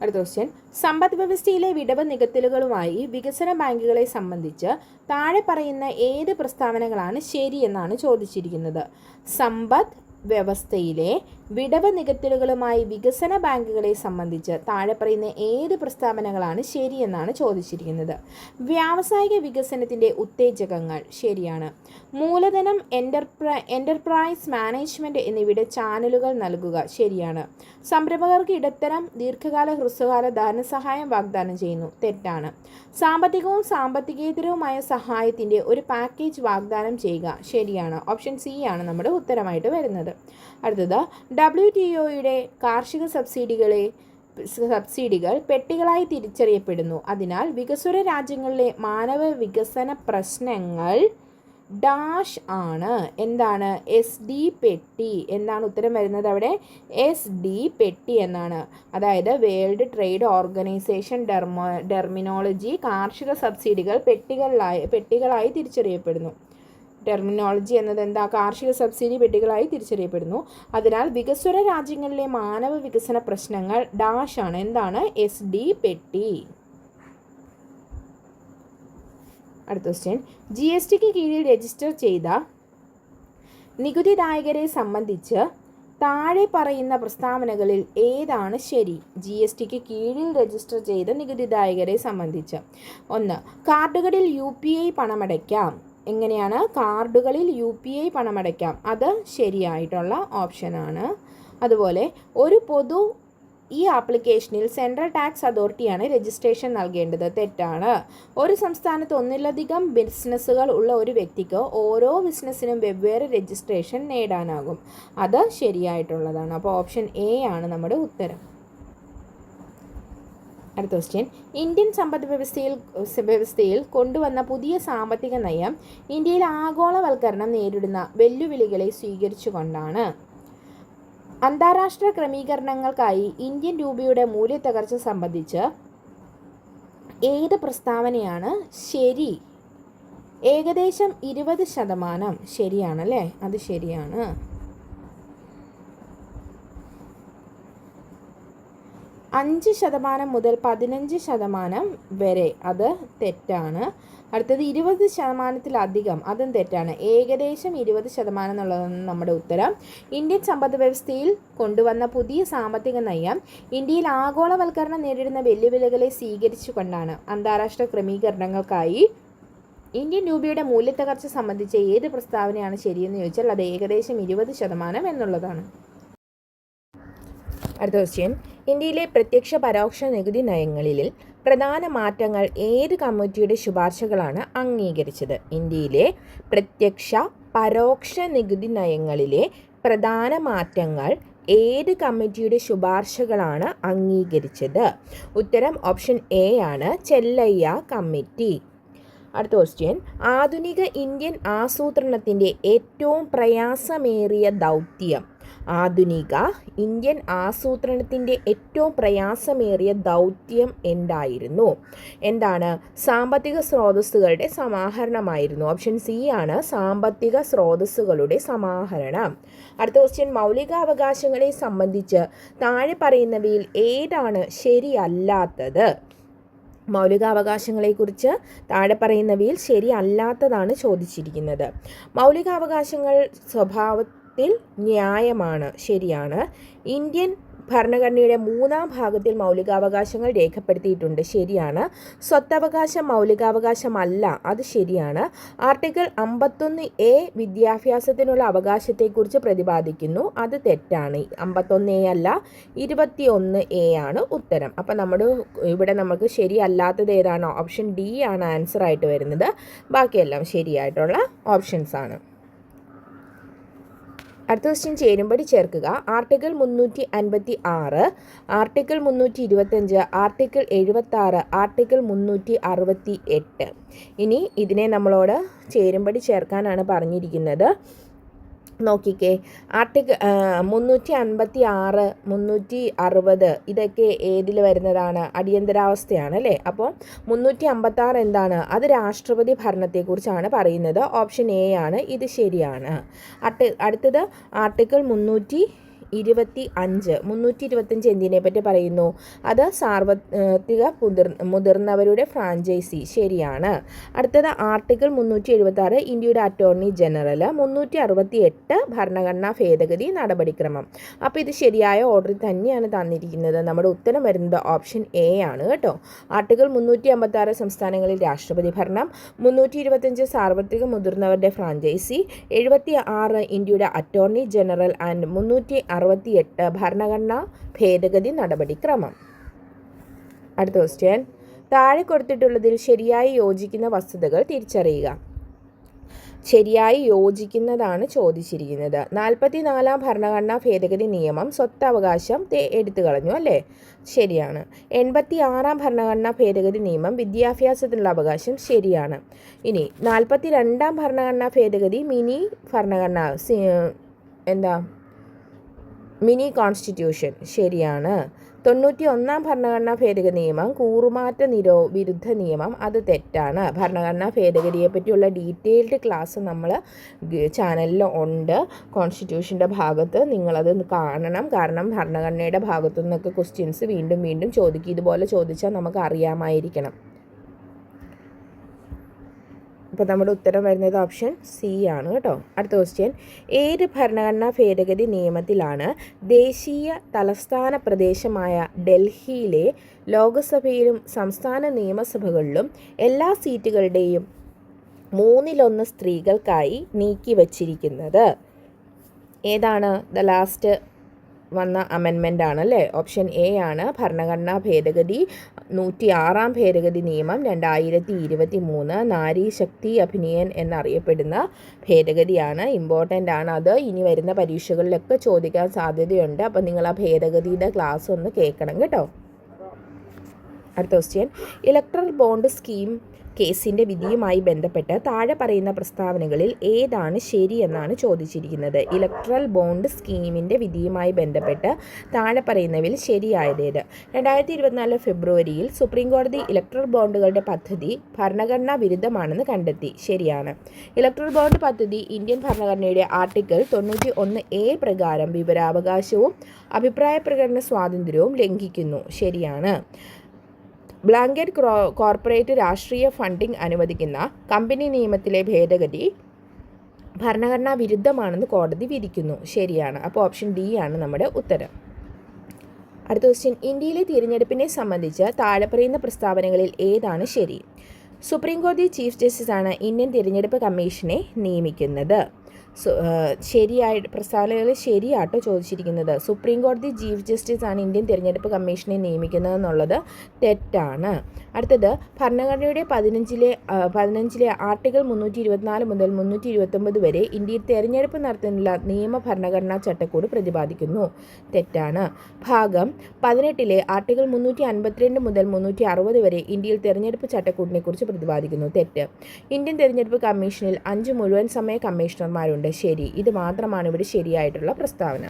അടുത്ത ക്വസ്റ്റ്യൻ. സമ്പദ് വ്യവസ്ഥയിലെ വിടവ് നികത്തലുകളുമായി വികസന ബാങ്കുകളെ സംബന്ധിച്ച് താഴെ പറയുന്ന ഏത് പ്രസ്താവനകളാണ് ശരിയെന്നാണ് ചോദിച്ചിരിക്കുന്നത്? സമ്പദ് വ്യവസ്ഥയിലെ വിടവ് നികത്തലുകളുമായി വികസന ബാങ്കുകളെ സംബന്ധിച്ച് താഴെ പറയുന്ന ഏത് പ്രസ്താവനകളാണ് ശരിയെന്നാണ് ചോദിച്ചിരിക്കുന്നത്? വ്യാവസായിക വികസനത്തിൻ്റെ ഉത്തേജകങ്ങൾ. ശരിയാണ്. മൂലധനം, എൻ്റർപ്രൈസ് മാനേജ്മെൻറ്റ് എന്നിവയുടെ ചാനലുകൾ നൽകുക. ശരിയാണ്. സംരംഭകർക്ക് ഇടത്തരം, ദീർഘകാല, ഹ്രസ്വകാല ധനസഹായം വാഗ്ദാനം ചെയ്യുന്നു. തെറ്റാണ്. സാമ്പത്തികവും സാമ്പത്തികേതരവുമായ സഹായത്തിൻ്റെ ഒരു പാക്കേജ് വാഗ്ദാനം ചെയ്യുക. ശരിയാണ്. ഓപ്ഷൻ സി ആണ് നമ്മുടെ ഉത്തരമായിട്ട് വരുന്നത്. അടുത്തത്. WTOയുടെ കാർഷിക സബ്സിഡികൾ പെട്ടികളായി തിരിച്ചറിയപ്പെടുന്നു. അതിനാൽ വികസ്വര രാജ്യങ്ങളിലെ മാനവ വികസന പ്രശ്നങ്ങൾ ഡാഷ് ആണ്. എന്താണ്? SD പെട്ടി. എന്താണ് ഉത്തരം വരുന്നത് അവിടെ? SD പെട്ടി എന്നാണ്. അതായത് വേൾഡ് ട്രേഡ് ഓർഗനൈസേഷൻ ടെർമിനോളജി കാർഷിക സബ്സിഡികൾ പെട്ടികളായി തിരിച്ചറിയപ്പെടുന്നു. ടെർമിനോളജി എന്നത് എന്താ? കാർഷിക സബ്സിഡി പെട്ടികളായി തിരിച്ചറിയപ്പെടുന്നു. അതിനാൽ വികസ്വര രാജ്യങ്ങളിലെ മാനവ വികസന പ്രശ്നങ്ങൾ ഡാഷ് ആണ്. എന്താണ്? SD പെട്ടി. അടുത്ത ക്വസ്റ്റ്യൻ. GSTക്ക് കീഴിൽ രജിസ്റ്റർ ചെയ്ത നികുതിദായകരെ സംബന്ധിച്ച് താഴെ പറയുന്ന പ്രസ്താവനകളിൽ ഏതാണ് ശരി? GSTക്ക് കീഴിൽ രജിസ്റ്റർ ചെയ്ത നികുതിദായകരെ സംബന്ധിച്ച്. 1. കാർഡുകളിൽ UPI പണമടയ്ക്കാം. എങ്ങനെയാണ്? കാർഡുകളിൽ UPI പണമടയ്ക്കാം. അത് ശരിയായിട്ടുള്ള ഓപ്ഷനാണ്. അതുപോലെ ഒരു പൊതു ഈ ആപ്ലിക്കേഷനിൽ സെൻട്രൽ ടാക്സ് അതോറിറ്റിയാണ് രജിസ്ട്രേഷൻ നൽകേണ്ടത്. തെറ്റാണ്. ഒരു സംസ്ഥാനത്ത് ഒന്നിലധികം ബിസിനസ്സുകൾ ഉള്ള ഒരു വ്യക്തിക്ക് ഓരോ ബിസിനസ്സിനും വെവ്വേറെ രജിസ്ട്രേഷൻ നേടാനാകും. അത് ശരിയായിട്ടുള്ളതാണ്. അപ്പോൾ ഓപ്ഷൻ എ ആണ് നമ്മുടെ ഉത്തരം. അടുത്ത ക്വസ്റ്റ്യൻ. ഇന്ത്യൻ സമ്പദ് വ്യവസ്ഥയിൽ കൊണ്ടുവന്ന പുതിയ സാമ്പത്തിക നയം ഇന്ത്യയിൽ ആഗോളവൽക്കരണം നേരിടുന്ന വെല്ലുവിളികളെ സ്വീകരിച്ചുകൊണ്ടാണ്. അന്താരാഷ്ട്ര ക്രമീകരണങ്ങൾക്കായി ഇന്ത്യൻ രൂപയുടെ മൂല്യത്തകർച്ച സംബന്ധിച്ച് ഏത് പ്രസ്താവനയാണ് ശരി? ഏകദേശം 20% ശരിയാണല്ലേ, അത് ശരിയാണ്. 5% മുതൽ 15% വരെ അത് തെറ്റാണ്. അടുത്തത് 20%-ലധികം, അതും തെറ്റാണ്. ഏകദേശം 20% എന്നുള്ളതാണ് നമ്മുടെ ഉത്തരം. ഇന്ത്യൻ സമ്പദ് വ്യവസ്ഥയിൽ കൊണ്ടുവന്ന പുതിയ സാമ്പത്തിക നയം ഇന്ത്യയിൽ ആഗോളവൽക്കരണം നേരിടുന്ന വെല്ലുവിളികളെ സ്വീകരിച്ചുകൊണ്ടാണ്. അന്താരാഷ്ട്ര ക്രമീകരണങ്ങൾക്കായി ഇന്ത്യൻ രൂപയുടെ മൂല്യത്തകർച്ച സംബന്ധിച്ച ഏത് പ്രസ്താവനയാണ് ശരിയെന്ന് ചോദിച്ചാൽ അത് ഏകദേശം 20% എന്നുള്ളതാണ്. അടുത്ത ക്വസ്റ്റ്യൻ, ഇന്ത്യയിലെ പ്രത്യക്ഷ പരോക്ഷ നികുതി നയങ്ങളിൽ പ്രധാന മാറ്റങ്ങൾ ഏത് കമ്മിറ്റിയുടെ ശുപാർശകളാണ് അംഗീകരിച്ചത്? ഇന്ത്യയിലെ പ്രത്യക്ഷ പരോക്ഷ നികുതി നയങ്ങളിലെ പ്രധാന മാറ്റങ്ങൾ ഏത് കമ്മിറ്റിയുടെ ശുപാർശകളാണ് അംഗീകരിച്ചത്? ഉത്തരം ഓപ്ഷൻ എ ആണ്, ചെല്ലയ്യ കമ്മിറ്റി. അടുത്ത ക്വസ്റ്റ്യൻ, ആധുനിക ഇന്ത്യൻ ആസൂത്രണത്തിൻ്റെ ഏറ്റവും പ്രയാസമേറിയ ദൗത്യം. ആധുനിക ഇന്ത്യൻ ആസൂത്രണത്തിൻ്റെ ഏറ്റവും പ്രയാസമേറിയ ദൗത്യം എന്തായിരുന്നു? എന്താണ്? സാമ്പത്തിക സ്രോതസ്സുകളുടെ സമാഹരണമായിരുന്നു. ഓപ്ഷൻ സി ആണ്, സാമ്പത്തിക സ്രോതസ്സുകളുടെ സമാഹരണം. അടുത്ത ക്വസ്റ്റ്യൻ, മൗലികാവകാശങ്ങളെ സംബന്ധിച്ച് താഴെ പറയുന്നവയിൽ ഏതാണ് ശരിയല്ലാത്തത്? മൗലികാവകാശങ്ങളെക്കുറിച്ച് താഴെ പറയുന്നവയിൽ ശരിയല്ലാത്തതാണ് ചോദിച്ചിരിക്കുന്നത്. മൗലികാവകാശങ്ങൾ സ്വഭാവത്തിൽ ന്യായമാണ്, ശരിയാണ്. ഇന്ത്യൻ ഭരണഘടനയുടെ 3-ാം ഭാഗത്തിൽ മൗലികാവകാശങ്ങൾ രേഖപ്പെടുത്തിയിട്ടുണ്ട്, ശരിയാണ്. സ്വത്തവകാശം മൗലികാവകാശമല്ല, അത് ശരിയാണ്. ആർട്ടിക്കിൾ 51A വിദ്യാഭ്യാസത്തിനുള്ള അവകാശത്തെക്കുറിച്ച് പ്രതിപാദിക്കുന്നു, അത് തെറ്റാണ്. 51A അല്ല, 21A ആണ് ഉത്തരം. അപ്പം ഇവിടെ നമുക്ക് ശരിയല്ലാത്തത് ഏതാണോ? ഓപ്ഷൻ ഡി ആണ് ആൻസർ ആയിട്ട് വരുന്നത്. ബാക്കിയെല്ലാം ശരിയായിട്ടുള്ള ഓപ്ഷൻസ് ആണ്. അടുത്ത ക്വസ്റ്റ്യൻ, ചേരുംപടി ചേർക്കുക. Article 356, article 325, article 76, article 368. ഇനി ഇതിനെ നമ്മളോട് ചേരുംപടി ചേർക്കാനാണ് പറഞ്ഞിരിക്കുന്നത്. നോക്കിക്കേ, ആർട്ടിക്കിൾ 356, 360 ഇതൊക്കെ ഏതിൽ വരുന്നതാണ്? അടിയന്തരാവസ്ഥയാണ് അല്ലേ. അപ്പോൾ 356 എന്താണ്? അത് രാഷ്ട്രപതി ഭരണത്തെക്കുറിച്ചാണ് പറയുന്നത്. ഓപ്ഷൻ എ ആണ്, ഇത് ശരിയാണ്. അടുത്തത് ആർട്ടിക്കിൾ 325 എന്തിനെ പറ്റി പറയുന്നു? അത് സാർവത്രിക മുതിർന്നവരുടെ ഫ്രാഞ്ചൈസി, ശരിയാണ്. അടുത്തത് ആർട്ടിക്കിൾ 376 ഇന്ത്യയുടെ അറ്റോർണി ജനറൽ. 368 ഭരണഘടനാ ഭേദഗതി നടപടിക്രമം. അപ്പോൾ ഇത് ശരിയായ ഓർഡറിൽ തന്നെയാണ് തന്നിരിക്കുന്നത്. നമ്മുടെ ഉത്തരം വരുന്നത് ഓപ്ഷൻ എ ആണ് കേട്ടോ. ആർട്ടിക്കിൾ 356 സംസ്ഥാനങ്ങളിൽ രാഷ്ട്രപതി ഭരണം, 325 സാർവത്രിക മുതിർന്നവരുടെ ഫ്രാഞ്ചൈസി, 76 ഇന്ത്യയുടെ അറ്റോർണി ജനറൽ ആൻഡ് 368 ഭരണഘടനാ ഭേദഗതി നടപടിക്രമം. അടുത്ത ക്വസ്റ്റ്യൻ, താഴെ കൊടുത്തിട്ടുള്ളതിൽ ശരിയായി യോജിക്കുന്ന വസ്തുതകൾ തിരിച്ചറിയുക. ശരിയായി യോജിക്കുന്നതാണ് ചോദിച്ചിരിക്കുന്നത്. 44-ാം ഭരണഘടനാ ഭേദഗതി നിയമം സ്വത്തവകാശം എടുത്തു കളഞ്ഞു അല്ലേ, ശരിയാണ്. 86-ാം ഭരണഘടനാ ഭേദഗതി നിയമം വിദ്യാഭ്യാസത്തിനുള്ള അവകാശം, ശരിയാണ്. ഇനി 42-ാം ഭരണഘടനാ ഭേദഗതി മിനി ഭരണഘടന മിനി കോൺസ്റ്റിറ്റ്യൂഷൻ, ശരിയാണ്. 91-ാം ഭരണഘടനാ ഭേദഗതി നിയമം കൂറുമാറ്റ വിരുദ്ധ നിയമം, അത് തെറ്റാണ്. ഭരണഘടനാ ഭേദഗതിയെ പറ്റിയുള്ള ഡീറ്റെയിൽഡ് ക്ലാസ് നമ്മൾ ചാനലിൽ ഉണ്ട്. കോൺസ്റ്റിറ്റ്യൂഷൻ്റെ ഭാഗത്ത് നിങ്ങളത് കാണണം. കാരണം ഭരണഘടനയുടെ ഭാഗത്തു നിന്നൊക്കെ ക്വസ്റ്റ്യൻസ് വീണ്ടും വീണ്ടും ചോദിക്കും. ഇതുപോലെ ചോദിച്ചാൽ നമുക്ക് അറിയാമായിരിക്കണം. അപ്പോൾ നമ്മുടെ ഉത്തരം വരുന്നത് ഓപ്ഷൻ സി ആണ് കേട്ടോ. അടുത്ത ക്വസ്റ്റ്യൻ, ഏത് ഭരണഘടനാ ഭേദഗതി നിയമത്തിലാണ് ദേശീയ തലസ്ഥാന പ്രദേശമായ ഡൽഹിയിലെ ലോകസഭയിലും സംസ്ഥാന നിയമസഭകളിലും എല്ലാ സീറ്റുകളുടെയും 1/3 സ്ത്രീകൾക്കായി നീക്കിവച്ചിരിക്കുന്നത്? ഏതാണ്? ദ ലാസ്റ്റ് വന്ന അമെൻമെൻ്റ് ആണല്ലേ. ഓപ്ഷൻ എ ആണ്, ഭരണഘടനാ ഭേദഗതി 106-ാം ഭേദഗതി നിയമം 2023 നാരി ശക്തി അഭിനയൻ എന്നറിയപ്പെടുന്ന ഭേദഗതിയാണ്. ഇമ്പോർട്ടൻ്റ് ആണ് അത്. ഇനി വരുന്ന പരീക്ഷകളിലൊക്കെ ചോദിക്കാൻ സാധ്യതയുണ്ട്. അപ്പോൾ നിങ്ങൾ ആ ഭേദഗതിയുടെ ക്ലാസ് ഒന്ന് കേൾക്കണം കേട്ടോ. അടുത്ത ക്വസ്റ്റ്യൻ, ഇലക്ട്രൽ ബോണ്ട് സ്കീം കേസിൻ്റെ വിധിയുമായി ബന്ധപ്പെട്ട് താഴെ പറയുന്ന പ്രസ്താവനകളിൽ ഏതാണ് ശരിയെന്നാണ് ചോദിച്ചിരിക്കുന്നത്. ഇലക്ട്രൽ ബോണ്ട് സ്കീമിൻ്റെ വിധിയുമായി ബന്ധപ്പെട്ട് താഴെ പറയുന്നവയിൽ ശരിയായതേത്? 2024 ഫെബ്രുവരിയിൽ സുപ്രീം കോടതി ഇലക്ട്രൽ ബോണ്ടുകളുടെ പദ്ധതി ഭരണഘടനാ വിരുദ്ധമാണെന്ന് കണ്ടെത്തി. ശരിയാണ്. ഇലക്ട്രൽ ബോണ്ട് പദ്ധതി ഇന്ത്യൻ ഭരണഘടനയുടെ ആർട്ടിക്കിൾ 91A പ്രകാരം വിവരാവകാശവും അഭിപ്രായ പ്രകടന സ്വാതന്ത്ര്യവും ലംഘിക്കുന്നു. ശരിയാണ്. ബ്ലാങ്കറ്റ് കോർപ്പറേറ്റ് രാഷ്ട്രീയ ഫണ്ടിംഗ് അനുവദിക്കുന്ന കമ്പനി നിയമത്തിലെ ഭേദഗതി ഭരണഘടനാ വിരുദ്ധമാണെന്ന് കോടതി വിധിക്കുന്നു. ശരിയാണ്. അപ്പോൾ ഓപ്ഷൻ ഡി ആണ് നമ്മുടെ ഉത്തരം. അടുത്ത ക്വസ്റ്റ്യൻ, ഇന്ത്യയിലെ തിരഞ്ഞെടുപ്പിനെ സംബന്ധിച്ച് താഴെ പറയുന്ന പ്രസ്താവനകളിൽ ഏതാണ് ശരി? സുപ്രീം കോടതി ചീഫ് ജസ്റ്റിസാണ് ഇന്ത്യൻ തിരഞ്ഞെടുപ്പ് കമ്മീഷനെ നിയമിക്കുന്നത്. പ്രസ്താവനകൾ ശരിയാട്ടോ ചോദിച്ചിരിക്കുന്നത്. സുപ്രീം കോടതി ചീഫ് ജസ്റ്റിസാണ് ഇന്ത്യൻ തിരഞ്ഞെടുപ്പ് കമ്മീഷനെ നിയമിക്കുന്നത് എന്നുള്ളത് തെറ്റാണ്. അടുത്തത്, ഭരണഘടനയുടെ 15 ആർട്ടിക്കിൾ 324 മുതൽ 329 വരെ ഇന്ത്യയിൽ തെരഞ്ഞെടുപ്പ് നടത്തുന്നതിനുള്ള നിയമ ഭരണഘടനാ ചട്ടക്കൂട് പ്രതിപാദിക്കുന്നു. തെറ്റാണ്. ഭാഗം 18 ആർട്ടിക്കിൾ 352 മുതൽ 360 വരെ ഇന്ത്യയിൽ തെരഞ്ഞെടുപ്പ് ചട്ടക്കൂടിനെ കുറിച്ച് പ്രതിപാദിക്കുന്നു. തെറ്റ്. ഇന്ത്യൻ തെരഞ്ഞെടുപ്പ് കമ്മീഷനിൽ 5 മുഴുവൻ സമയ കമ്മീഷണർമാരുണ്ട്. ശരി. ഇത് മാത്രമാണ് ഇവിടെ ശരിയായിട്ടുള്ള പ്രസ്താവന.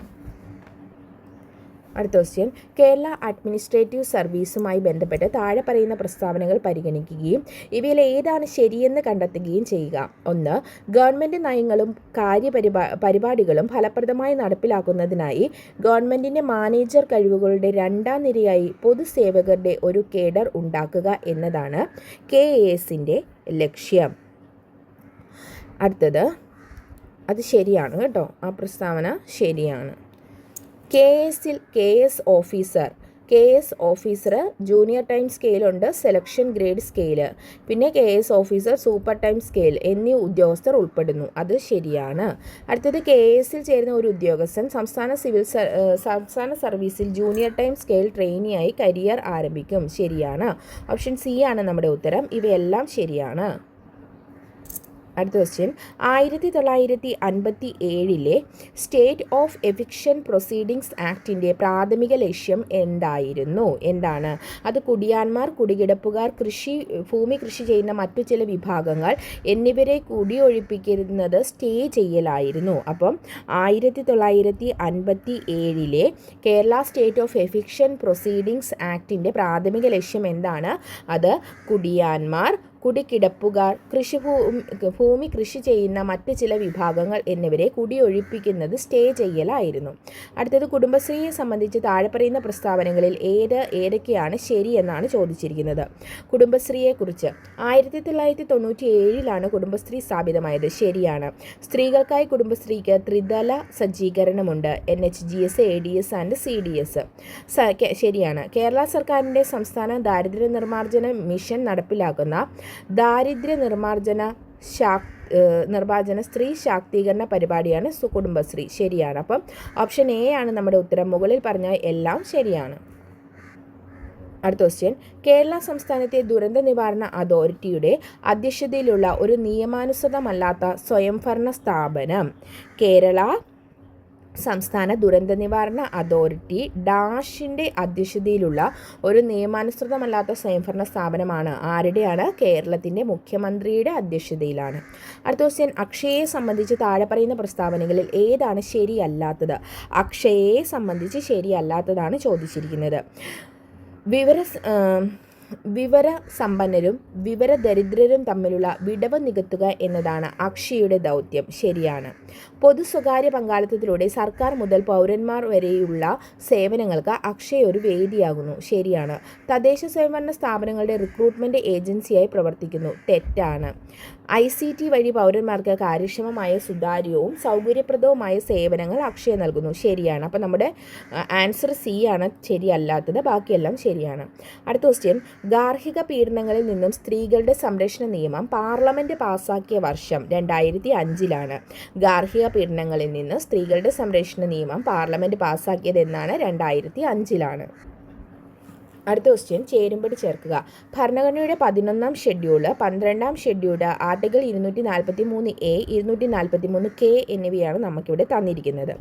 അടുത്ത ക്വസ്റ്റ്യൻ, കേരള അഡ്മിനിസ്ട്രേറ്റീവ് സർവീസുമായി ബന്ധപ്പെട്ട് താഴെ പറയുന്ന പ്രസ്താവനകൾ പരിഗണിക്കുകയും ഇവയിൽ ഏതാണ് ശരിയെന്ന് കണ്ടെത്തുകയും ചെയ്യുക. 1. ഗവൺമെൻറ് നയങ്ങളും പരിപാടികളും ഫലപ്രദമായി നടപ്പിലാക്കുന്നതിനായി ഗവൺമെൻറ്റിൻ്റെ മാനേജർ കഴിവുകളുടെ രണ്ടാം നിരയായി പൊതുസേവകരുടെ ഒരു കേഡർ ഉണ്ടാക്കുക എന്നതാണ് KASൻ്റെ ലക്ഷ്യം. അടുത്തത്, അത് ശരിയാണ് കേട്ടോ. ആ പ്രസ്താവന ശരിയാണ്. KS ഓഫീസർ ജൂനിയർ ടൈം സ്കെയിലുണ്ട്, സെലക്ഷൻ ഗ്രേഡ് സ്കെയില്, പിന്നെ KS officer super time scale എന്നീ ഉദ്യോഗസ്ഥർ ഉൾപ്പെടുന്നു. അത് ശരിയാണ്. അടുത്തത്, KSൽ ചേരുന്ന ഒരു ഉദ്യോഗസ്ഥൻ സംസ്ഥാന സർവീസിൽ ജൂനിയർ ടൈം സ്കെയിൽ ട്രെയിനിയായി കരിയർ ആരംഭിക്കും. ശരിയാണ്. ഓപ്ഷൻ സി ആണ് നമ്മുടെ ഉത്തരം. ഇവയെല്ലാം ശരിയാണ്. അടുത്ത question, 1957 state of eviction proceedings ആക്ടിൻ്റെ പ്രാഥമിക ലക്ഷ്യം എന്താണ്? അത് കുടിയാന്മാർ, കുടികിടപ്പുകാർ, ഭൂമി കൃഷി ചെയ്യുന്ന മറ്റു ചില വിഭാഗങ്ങൾ എന്നിവരെ കുടിയൊഴിപ്പിക്കുന്നത് സ്റ്റേ ചെയ്യലായിരുന്നു. അപ്പം 1957 Kerala state of eviction proceedings ആക്ടിൻ്റെ പ്രാഥമിക ലക്ഷ്യം എന്താണ്? അത് കുടിയാന്മാർ, കുടികിടപ്പുകാർ, ഭൂമി കൃഷി ചെയ്യുന്ന മറ്റ് ചില വിഭാഗങ്ങൾ എന്നിവരെ കുടിയൊഴിപ്പിക്കുന്നത് സ്റ്റേ ചെയ്യലായിരുന്നു. അടുത്തത്, കുടുംബശ്രീയെ സംബന്ധിച്ച് താഴെ പറയുന്ന പ്രസ്താവനകളിൽ ഏതൊക്കെയാണ് ശരിയെന്നാണ് ചോദിച്ചിരിക്കുന്നത്. കുടുംബശ്രീയെക്കുറിച്ച് 1997 കുടുംബശ്രീ സ്ഥാപിതമായത്. ശരിയാണ്. സ്ത്രീകൾക്കായി കുടുംബശ്രീക്ക് ത്രിതല സജ്ജീകരണമുണ്ട്. NHGS, ADS and CDS. ശരിയാണ്. കേരള സർക്കാരിൻ്റെ സംസ്ഥാന ദാരിദ്ര്യ നിർമ്മാർജ്ജന മിഷൻ നടപ്പിലാക്കുന്ന ദാരിദ്ര്യ നിർമ്മാർജ്ജന സ്ത്രീ ശാക്തീകരണ പരിപാടിയാണ് കുടുംബശ്രീ. ശരിയാണ്. അപ്പം ഓപ്ഷൻ എ ആണ് നമ്മുടെ ഉത്തരം. മുകളിൽ പറഞ്ഞ എല്ലാം ശരിയാണ്. അടുത്ത ക്വസ്റ്റ്യൻ, കേരള സംസ്ഥാനത്തെ ദുരന്ത നിവാരണ അതോറിറ്റിയുടെ അധ്യക്ഷതയിലുള്ള ഒരു നിയമാനുസൃതമല്ലാത്ത സ്വയംഭരണ സ്ഥാപനം. കേരള സംസ്ഥാന ദുരന്ത നിവാരണ അതോറിറ്റി ഡാഷിൻ്റെ അധ്യക്ഷതയിലുള്ള ഒരു നിയമാനുസൃതമല്ലാത്ത സ്വയംഭരണ സ്ഥാപനമാണ്. ആരുടെയാണ്? കേരളത്തിൻ്റെ മുഖ്യമന്ത്രിയുടെ അധ്യക്ഷതയിലാണ്. അടുത്ത ക്വസ്റ്റ്യൻ, അക്ഷയയെ സംബന്ധിച്ച് താഴെ പറയുന്ന പ്രസ്താവനകളിൽ ഏതാണ് ശരിയല്ലാത്തത്? അക്ഷയയെ സംബന്ധിച്ച് ശരിയല്ലാത്തതാണ് ചോദിച്ചിരിക്കുന്നത്. വിവരസമ്പന്നരും വിവരദരിദ്രരും തമ്മിലുള്ള വിടവ് നികത്തുക എന്നതാണ് അക്ഷയയുടെ ദൗത്യം. ശരിയാണ്. പൊതു സ്വകാര്യ പങ്കാളിത്തത്തിലൂടെ സർക്കാർ മുതൽ പൗരന്മാർ വരെയുള്ള സേവനങ്ങൾക്ക് അക്ഷയ ഒരു വേദിയാകുന്നു. ശരിയാണ്. തദ്ദേശ സ്വയംഭരണ സ്ഥാപനങ്ങളുടെ റിക്രൂട്ട്മെൻറ്റ് ഏജൻസിയായി പ്രവർത്തിക്കുന്നു. തെറ്റാണ്. ICT വഴി പൗരന്മാർക്ക് കാര്യക്ഷമമായ, സുതാര്യവും സൗകര്യപ്രദവുമായ സേവനങ്ങൾ അക്ഷയ നൽകുന്നു. ശരിയാണ്. അപ്പോൾ നമ്മുടെ ആൻസർ സി ആണ് ശരിയല്ലാത്തത്. ബാക്കിയെല്ലാം ശരിയാണ്. അടുത്ത ക്വസ്റ്റ്യൻ, ഗാർഹിക പീഡനങ്ങളിൽ നിന്നും സ്ത്രീകളുടെ സംരക്ഷണ നിയമം പാർലമെൻറ്റ് പാസാക്കിയ വർഷം 2005. ഗാർഹിക പീഡനങ്ങളിൽ നിന്ന് സ്ത്രീകളുടെ സംരക്ഷണ നിയമം പാർലമെൻറ്റ് പാസാക്കിയത് എന്നാണ്? 2005. അടുത്ത ക്വസ്റ്റ്യൻ ചേരുംപടി ചേർക്കുക. ഭരണഘടനയുടെ 11-ാം schedule 12-ാം schedule article 243A 243K എന്നിവയാണ് നമുക്കിവിടെ തന്നിരിക്കുന്നത്.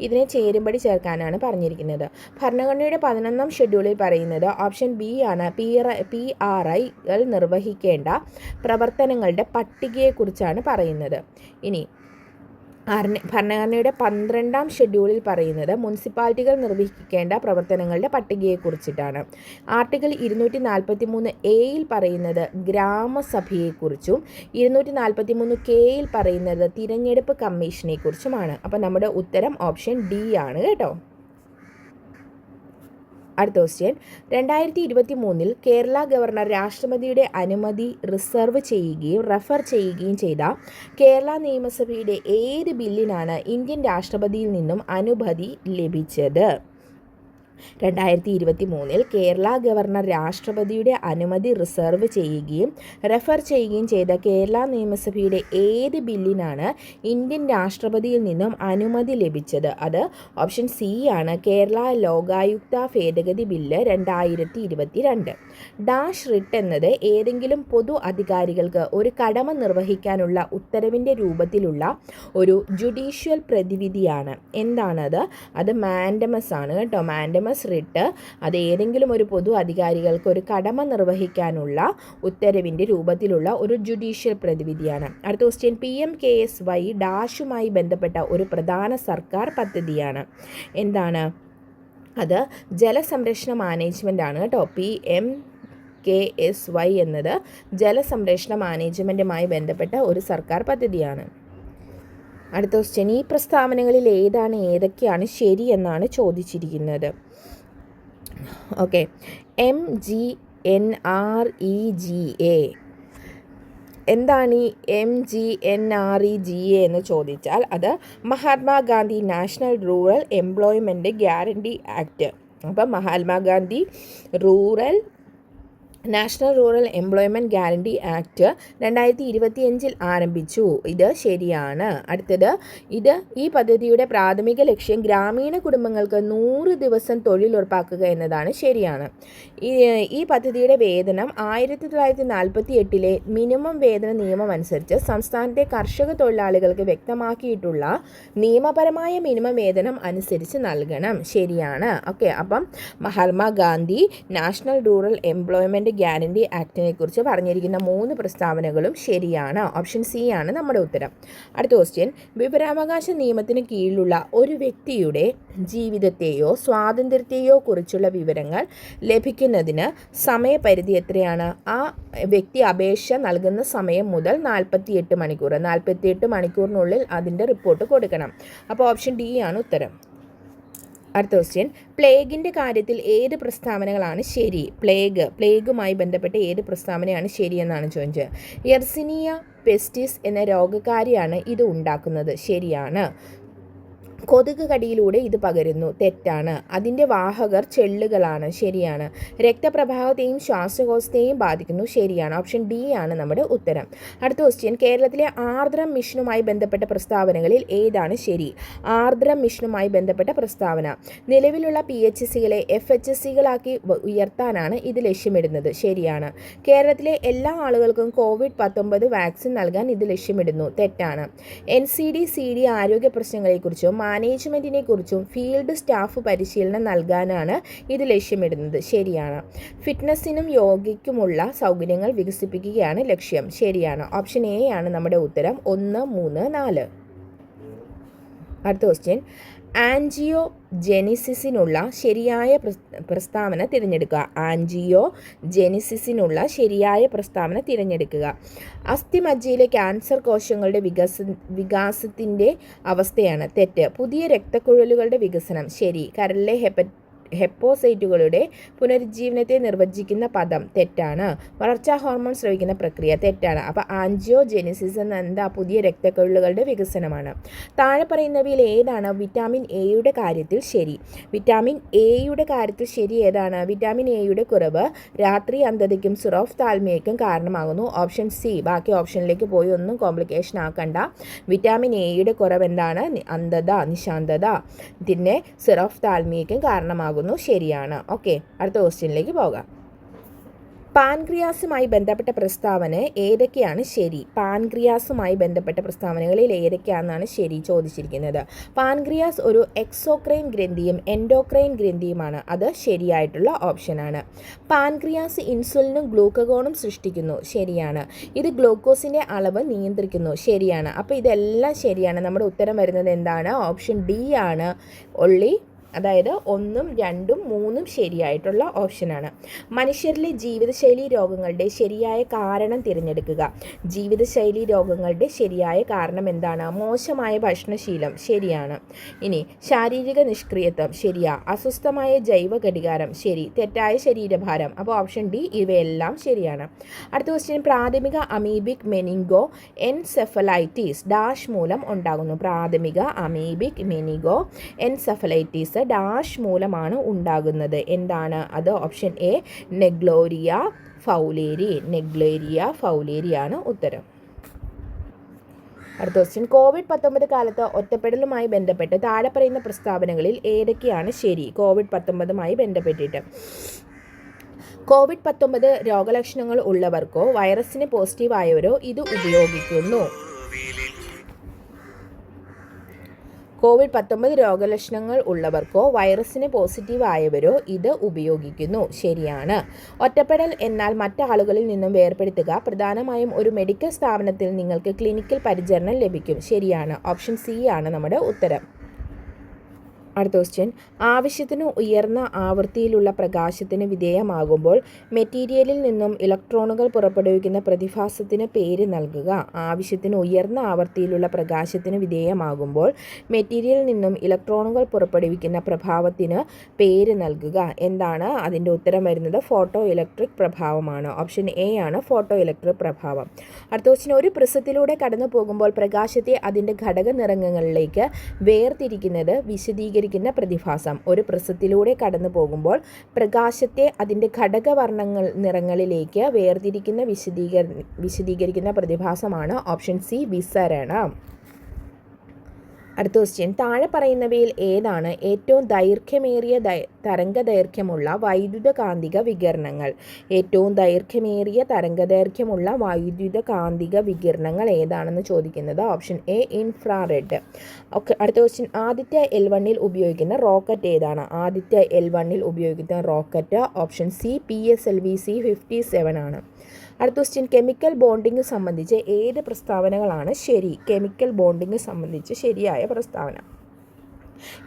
ഇതിനെ ചേരുംപടി ചേർക്കാനാണ് പറഞ്ഞിരിക്കുന്നത്. ഭരണഘടനയുടെ 11-ാം ഷെഡ്യൂളിൽ പറയുന്നത് ഓപ്ഷൻ ബി ആണ്. PRIകൾ നിർവഹിക്കേണ്ട പ്രവർത്തനങ്ങളുടെ പട്ടികയെക്കുറിച്ചാണ് പറയുന്നത്. ഇനി ഭരണഘടനയുടെ 12-ാം ഷെഡ്യൂളിൽ പറയുന്നത് മുനിസിപ്പാലിറ്റികൾ നിർവഹിക്കേണ്ട പ്രവർത്തനങ്ങളുടെ പട്ടികയെക്കുറിച്ചിട്ടാണ്. ആർട്ടിക്കിൾ 243A പറയുന്നത് ഗ്രാമസഭയെക്കുറിച്ചും 243Kയിൽ പറയുന്നത് തിരഞ്ഞെടുപ്പ് കമ്മീഷനെക്കുറിച്ചുമാണ്. അപ്പോൾ നമ്മുടെ ഉത്തരം ഓപ്ഷൻ ഡി ആണ് കേട്ടോ. അടുത്ത ക്വസ്റ്റ്യൻ 2023 കേരള ഗവർണർ രാഷ്ട്രപതിയുടെ അനുമതി റെഫർ ചെയ്യുകയും ചെയ്ത കേരള നിയമസഭയുടെ ഏത് ബില്ലിനാണ് ഇന്ത്യൻ രാഷ്ട്രപതിയിൽ നിന്നും അനുമതി ലഭിച്ചത്? 2023 കേരള ഗവർണർ രാഷ്ട്രപതിയുടെ അനുമതി റെഫർ ചെയ്യുകയും ചെയ്ത കേരള നിയമസഭയുടെ ഏത് ബില്ലിനാണ് ഇന്ത്യൻ രാഷ്ട്രപതിയിൽ നിന്നും അനുമതി ലഭിച്ചത്? അത് ഓപ്ഷൻ സി ആണ്. കേരള ലോകായുക്ത ഭേദഗതി ബില്ല് 2022. ഡാഷ് റിട്ട് എന്നത് ഏതെങ്കിലും പൊതു അധികാരികൾക്ക് ഒരു കടമ നിർവഹിക്കാനുള്ള ഉത്തരവിൻ്റെ രൂപത്തിലുള്ള ഒരു ജുഡീഷ്യൽ പ്രതിവിധിയാണ്. എന്താണത്? അത് മാൻഡമസ് ആണ് കേട്ടോ. മാൻഡമസ് റിട്ട് അത് ഏതെങ്കിലും ഒരു പൊതു അധികാരികൾക്ക് ഒരു കടമ നിർവഹിക്കാനുള്ള ഉത്തരവിൻ്റെ രൂപത്തിലുള്ള ഒരു ജുഡീഷ്യൽ പ്രതിവിധിയാണ്. അടുത്ത ക്വസ്റ്റ്യൻ PMKSY ഡാഷുമായി ബന്ധപ്പെട്ട ഒരു പ്രധാന സർക്കാർ പദ്ധതിയാണ്. എന്താണ് അത്? ജലസംരക്ഷണ മാനേജ്മെൻ്റ് ആണ് കേട്ടോ. PMKSY എന്നത് ജലസംരക്ഷണ മാനേജ്മെൻറ്റുമായി ബന്ധപ്പെട്ട ഒരു സർക്കാർ പദ്ധതിയാണ്. അടുത്ത ക്വസ്റ്റ്യൻ ഈ പ്രസ്താവനകളിൽ ഏതൊക്കെയാണ് ശരി എന്നാണ് ചോദിച്ചിരിക്കുന്നത്. ഓക്കെ, MGNREGA എന്താണ് ഈ MGNREGA എന്ന് ചോദിച്ചാൽ അത് Mahatma Gandhi national rural employment guarantee act. അപ്പം Mahatma Gandhi national rural employment guarantee act 2025 ആരംഭിച്ചു. ഇത് ശരിയാണ്. അടുത്തത് ഈ പദ്ധതിയുടെ പ്രാഥമിക ലക്ഷ്യം ഗ്രാമീണ കുടുംബങ്ങൾക്ക് 100 ദിവസം തൊഴിൽ ഉറപ്പാക്കുക എന്നതാണ്. ശരിയാണ്. ഈ പദ്ധതിയുടെ വേതനം 1948 മിനിമം വേതന നിയമം അനുസരിച്ച് സംസ്ഥാനത്തെ കർഷക തൊഴിലാളികൾക്ക് വ്യക്തമാക്കിയിട്ടുള്ള നിയമപരമായ മിനിമം വേതനം അനുസരിച്ച് നൽകണം. ശരിയാണ്. ഓക്കെ, അപ്പം Mahatma Gandhi national rural employment guarantee ആക്ടിനെ കുറിച്ച് പറഞ്ഞിരിക്കുന്ന 3 പ്രസ്താവനകളും ശരിയാണ്. ഓപ്ഷൻ സി ആണ് നമ്മുടെ ഉത്തരം. അടുത്ത ക്വസ്റ്റ്യൻ വിവരാവകാശ നിയമത്തിന് കീഴിലുള്ള ഒരു വ്യക്തിയുടെ ജീവിതത്തെയോ സ്വാതന്ത്ര്യത്തെയോ കുറിച്ചുള്ള വിവരങ്ങൾ ലഭിക്കുന്നതിന് സമയപരിധി എത്രയാണ്? ആ വ്യക്തി അപേക്ഷ നൽകുന്ന സമയം മുതൽ 48 മണിക്കൂർ. 48 മണിക്കൂറിനുള്ളിൽ അതിൻ്റെ റിപ്പോർട്ട് കൊടുക്കണം. അപ്പോൾ ഓപ്ഷൻ ഡി ആണ് ഉത്തരം. അടുത്ത ക്വസ്റ്റ്യൻ പ്ലേഗിൻ്റെ കാര്യത്തിൽ ഏത് പ്രസ്താവനകളാണ് ശരി? പ്ലേഗുമായി ബന്ധപ്പെട്ട ഏത് പ്രസ്താവനയാണ് ശരിയെന്നാണ് ചോദിച്ചത്. യെർസിനിയ പെസ്റ്റിസ് എന്ന രോഗകാരിയാണ് ഇത് ഉണ്ടാക്കുന്നത്. ശരിയാണ്. കൊതുക് കടിയിലൂടെ ഇത് പകരുന്നു. തെറ്റാണ്. അതിൻ്റെ വാഹകർ ചെള്ളുകളാണ്. ശരിയാണ്. രക്തപ്രവാഹത്തെയും ശ്വാസകോശത്തെയും ബാധിക്കുന്നു. ശരിയാണ്. ഓപ്ഷൻ ഡി ആണ് നമ്മുടെ ഉത്തരം. അടുത്ത ക്വസ്റ്റ്യൻ കേരളത്തിലെ ആർദ്രം മിഷനുമായി ബന്ധപ്പെട്ട പ്രസ്താവനകളിൽ ഏതാണ് ശരി? ആർദ്രം മിഷനുമായി ബന്ധപ്പെട്ട പ്രസ്താവന നിലവിലുള്ള PHCകളെ FHCകളാക്കി ഉയർത്താനാണ് ഇത് ലക്ഷ്യമിടുന്നത്. ശരിയാണ്. കേരളത്തിലെ എല്ലാ ആളുകൾക്കും COVID-19 വാക്സിൻ നൽകാൻ ഇത് ലക്ഷ്യമിടുന്നു. തെറ്റാണ്. NCD-CD ആരോഗ്യ പ്രശ്നങ്ങളെക്കുറിച്ചും മാനേജ്മെൻറ്റിനെ കുറിച്ചും ഫീൽഡ് സ്റ്റാഫ് പരിശീലനം നൽകാനാണ് ഇത് ലക്ഷ്യമിടുന്നത്. ശരിയാണ്. ഫിറ്റ്നസ്സിനും യോഗയ്ക്കുമുള്ള സൗകര്യങ്ങൾ വികസിപ്പിക്കുകയാണ് ലക്ഷ്യം. ശരിയാണ്. ഓപ്ഷൻ എ ആണ് നമ്മുടെ ഉത്തരം. 1, 3, 4. അടുത്ത ക്വസ്റ്റ്യൻ ആൻജിയോജെനിസിസിനുള്ള ശരിയായ പ്രസ്താവന തിരഞ്ഞെടുക്കുക. ആൻജിയോജെനിസിസിനുള്ള ശരിയായ പ്രസ്താവന തിരഞ്ഞെടുക്കുക. അസ്ഥിമജ്ജയിലെ ക്യാൻസർ കോശങ്ങളുടെ വികാസത്തിൻ്റെ അവസ്ഥയാണ്. തെറ്റ്. പുതിയ രക്തക്കുഴലുകളുടെ വികസനം. ശരി. കരളിലെ ഹെപ്പോസൈറ്റുകളുടെ പുനരുജ്ജീവനത്തെ നിർവചിക്കുന്ന പദം. തെറ്റാണ്. വളർച്ചാ ഹോർമോൺ സ്രവിക്കുന്ന പ്രക്രിയ. തെറ്റാണ്. അപ്പോൾ ആൻജിയോജെനിസിസ് എന്ന എന്താ? പുതിയ രക്തക്കുഴലുകളുടെ വികസനമാണ്. താഴെ പറയുന്നവയിൽ ഏതാണ് വിറ്റാമിൻ എയുടെ കാര്യത്തിൽ ശരി? വിറ്റാമിൻ എയുടെ കാര്യത്തിൽ ശരി ഏതാണ്? വിറ്റാമിൻ എയുടെ കുറവ് രാത്രി അന്ധതയ്ക്കും സിറോഫ്താൽമിയയ്ക്കും കാരണമാകുന്നു. Option C. ബാക്കി ഓപ്ഷനിലേക്ക് പോയി ഒന്നും കോംപ്ലിക്കേഷൻ ആക്കണ്ട. വിറ്റാമിൻ എയുടെ കുറവ് എന്താണ്? അന്ധത, നിശാന്തത, പിന്നെ സിറോഫ്താൽമിയയ്ക്കും കാരണമാകുന്നു. ഉണ്ടാകുന്നു. ശരിയാണ്. ഓക്കെ, അടുത്ത ക്വസ്റ്റ്യനിലേക്ക് പോകാം. പാൻക്രിയാസുമായി ബന്ധപ്പെട്ട പ്രസ്താവന ഏതൊക്കെയാണ് ശരി? പാൻക്രിയാസുമായി ബന്ധപ്പെട്ട പ്രസ്താവനകളിൽ ഏതൊക്കെയാണെന്നാണ് ശരി ചോദിച്ചിരിക്കുന്നത്. പാൻക്രിയാസ് ഒരു എക്സോക്രൈൻ ഗ്രന്ഥിയും എൻഡോക്രൈൻ ഗ്രന്ഥിയുമാണ്. അത് ശരിയായിട്ടുള്ള ഓപ്ഷനാണ്. പാൻക്രിയാസ് ഇൻസുലിനും ഗ്ലൂക്കഗോണും സൃഷ്ടിക്കുന്നു. ശരിയാണ്. ഇത് ഗ്ലൂക്കോസിൻ്റെ അളവ് നിയന്ത്രിക്കുന്നു. ശരിയാണ്. അപ്പോൾ ഇതെല്ലാം ശരിയാണ്. നമ്മുടെ ഉത്തരം വരുന്നത് എന്താണ്? ഓപ്ഷൻ ഡി ആണ്. ഒള്ളി, അതായത് 1, 2, 3 ശരിയായിട്ടുള്ള ഓപ്ഷനാണ്. മനുഷ്യരിലെ ജീവിതശൈലി രോഗങ്ങളുടെ ശരിയായ കാരണം തിരഞ്ഞെടുക്കുക. ജീവിതശൈലി രോഗങ്ങളുടെ ശരിയായ കാരണം എന്താണ്? മോശമായ ഭക്ഷണശീലം. ശരിയാണ്. ഇനി ശാരീരിക നിഷ്ക്രിയത്വം. ശരിയാ. അസ്വസ്ഥമായ ജൈവ ഘടികാരം. ശരി. തെറ്റായ ശരീരഭാരം. അപ്പോൾ ഓപ്ഷൻ ഡി ഇവയെല്ലാം ശരിയാണ്. അടുത്ത ക്വസ്റ്റ്യൻ, പ്രാഥമിക അമീബിക് മെനിങ്കോ എൻസെഫലൈറ്റിസ് ഡാഷ് മൂലം ഉണ്ടാകുന്നു. പ്രാഥമിക അമീബിക് മെനിങ്കോ എൻസെഫലൈറ്റിസ് ഡാഷ് മൂലമാണ് ഉണ്ടാകുന്നത്. എന്താണ് അത്? Option A Naegleria fowleri. Naegleria fowleri ആണ് ഉത്തരം. അടുത്ത ക്വസ്റ്റ്യൻ, COVID-19 കാലത്ത് ഒറ്റപ്പെടലുമായി ബന്ധപ്പെട്ട് താഴെ പറയുന്ന പ്രസ്താവനകളിൽ ഏതൊക്കെയാണ് ശരി? COVID-19മായി ബന്ധപ്പെട്ടിട്ട് COVID-19 രോഗലക്ഷണങ്ങൾ ഉള്ളവർക്കോ വൈറസിന് പോസിറ്റീവായവരോ ഇത് ഉപയോഗിക്കുന്നു. COVID-19 രോഗലക്ഷണങ്ങൾ ഉള്ളവർക്കോ വൈറസിന് പോസിറ്റീവായവരോ ഇത് ഉപയോഗിക്കുന്നു. ശരിയാണ്. ഒറ്റപ്പെടൽ എന്നാൽ മറ്റാളുകളിൽ നിന്നും വേർപെടുത്തുക. പ്രധാനമായും ഒരു മെഡിക്കൽ സ്ഥാപനത്തിൽ നിങ്ങൾക്ക് ക്ലിനിക്കൽ പരിചരണം ലഭിക്കും. ശരിയാണ്. ഓപ്ഷൻ സി ആണ് നമ്മുടെ ഉത്തരം. അടുത്ത ക്വസ്റ്റ്യൻ, ആവശ്യത്തിന് ഉയർന്ന ആവൃത്തിയിലുള്ള പ്രകാശത്തിന് വിധേയമാകുമ്പോൾ മെറ്റീരിയലിൽ നിന്നും ഇലക്ട്രോണുകൾ പുറപ്പെടുവിക്കുന്ന പ്രതിഭാസത്തിന് പേര് നൽകുക. ആവശ്യത്തിന് ഉയർന്ന ആവൃത്തിയിലുള്ള പ്രകാശത്തിന് വിധേയമാകുമ്പോൾ മെറ്റീരിയലിൽ നിന്നും ഇലക്ട്രോണുകൾ പുറപ്പെടുവിക്കുന്ന പ്രഭാവത്തിന് പേര് നൽകുക. എന്താണ് അതിൻ്റെ ഉത്തരം വരുന്നത്? ഫോട്ടോ ഇലക്ട്രിക് പ്രഭാവമാണ്. ഓപ്ഷൻ എ ആണ് ഫോട്ടോ ഇലക്ട്രിക് പ്രഭാവം. അടുത്ത ക്വസ്റ്റ്യൻ, ഒരു പ്രിസത്തിലൂടെ കടന്നു പോകുമ്പോൾ പ്രകാശത്തെ അതിൻ്റെ ഘടക നിറങ്ങളിലേക്ക് വേർതിരിക്കുന്നത് വിശദീകരിക്കുന്ന പ്രതിഭാസം. ഒരു പ്രിസത്തിലൂടെ കടന്നു പോകുമ്പോൾ പ്രകാശത്തെ അതിൻ്റെ ഘടകവർണ്ണങ്ങൾ നിറങ്ങളിലേക്ക് വേർതിരിക്കുന്ന വിശദീകരിക്കുന്ന പ്രതിഭാസമാണ് ഓപ്ഷൻ സി വിസരണം. അടുത്ത ക്വസ്റ്റ്യൻ, താഴെ പറയുന്നവയിൽ ഏതാണ് ഏറ്റവും ദൈർഘ്യമേറിയ തരംഗദൈർഘ്യമുള്ള വൈദ്യുതകാന്തിക വികിരണങ്ങൾ? ഏറ്റവും ദൈർഘ്യമേറിയ തരംഗദൈർഘ്യമുള്ള വൈദ്യുതകാന്തിക വികിരണങ്ങൾ ഏതാണെന്ന് ചോദിക്കുന്നത് ഓപ്ഷൻ എ ഇൻഫ്രാറെഡ്. ഓക്കെ, അടുത്ത ക്വസ്റ്റ്യൻ, ആദിത്യ L1 ഉപയോഗിക്കുന്ന റോക്കറ്റ് ഏതാണ്? ആദിത്യ L1 ഉപയോഗിക്കുന്ന റോക്കറ്റ് ഓപ്ഷൻ സി PSLV-C57 ആണ്. അടുത്ത ക്വസ്റ്റ്യൻ, കെമിക്കൽ ബോണ്ടിങ് സംബന്ധിച്ച് ഏത് പ്രസ്താവനകളാണ് ശരി? കെമിക്കൽ ബോണ്ടിങ് സംബന്ധിച്ച് ശരിയായ പ്രസ്താവന: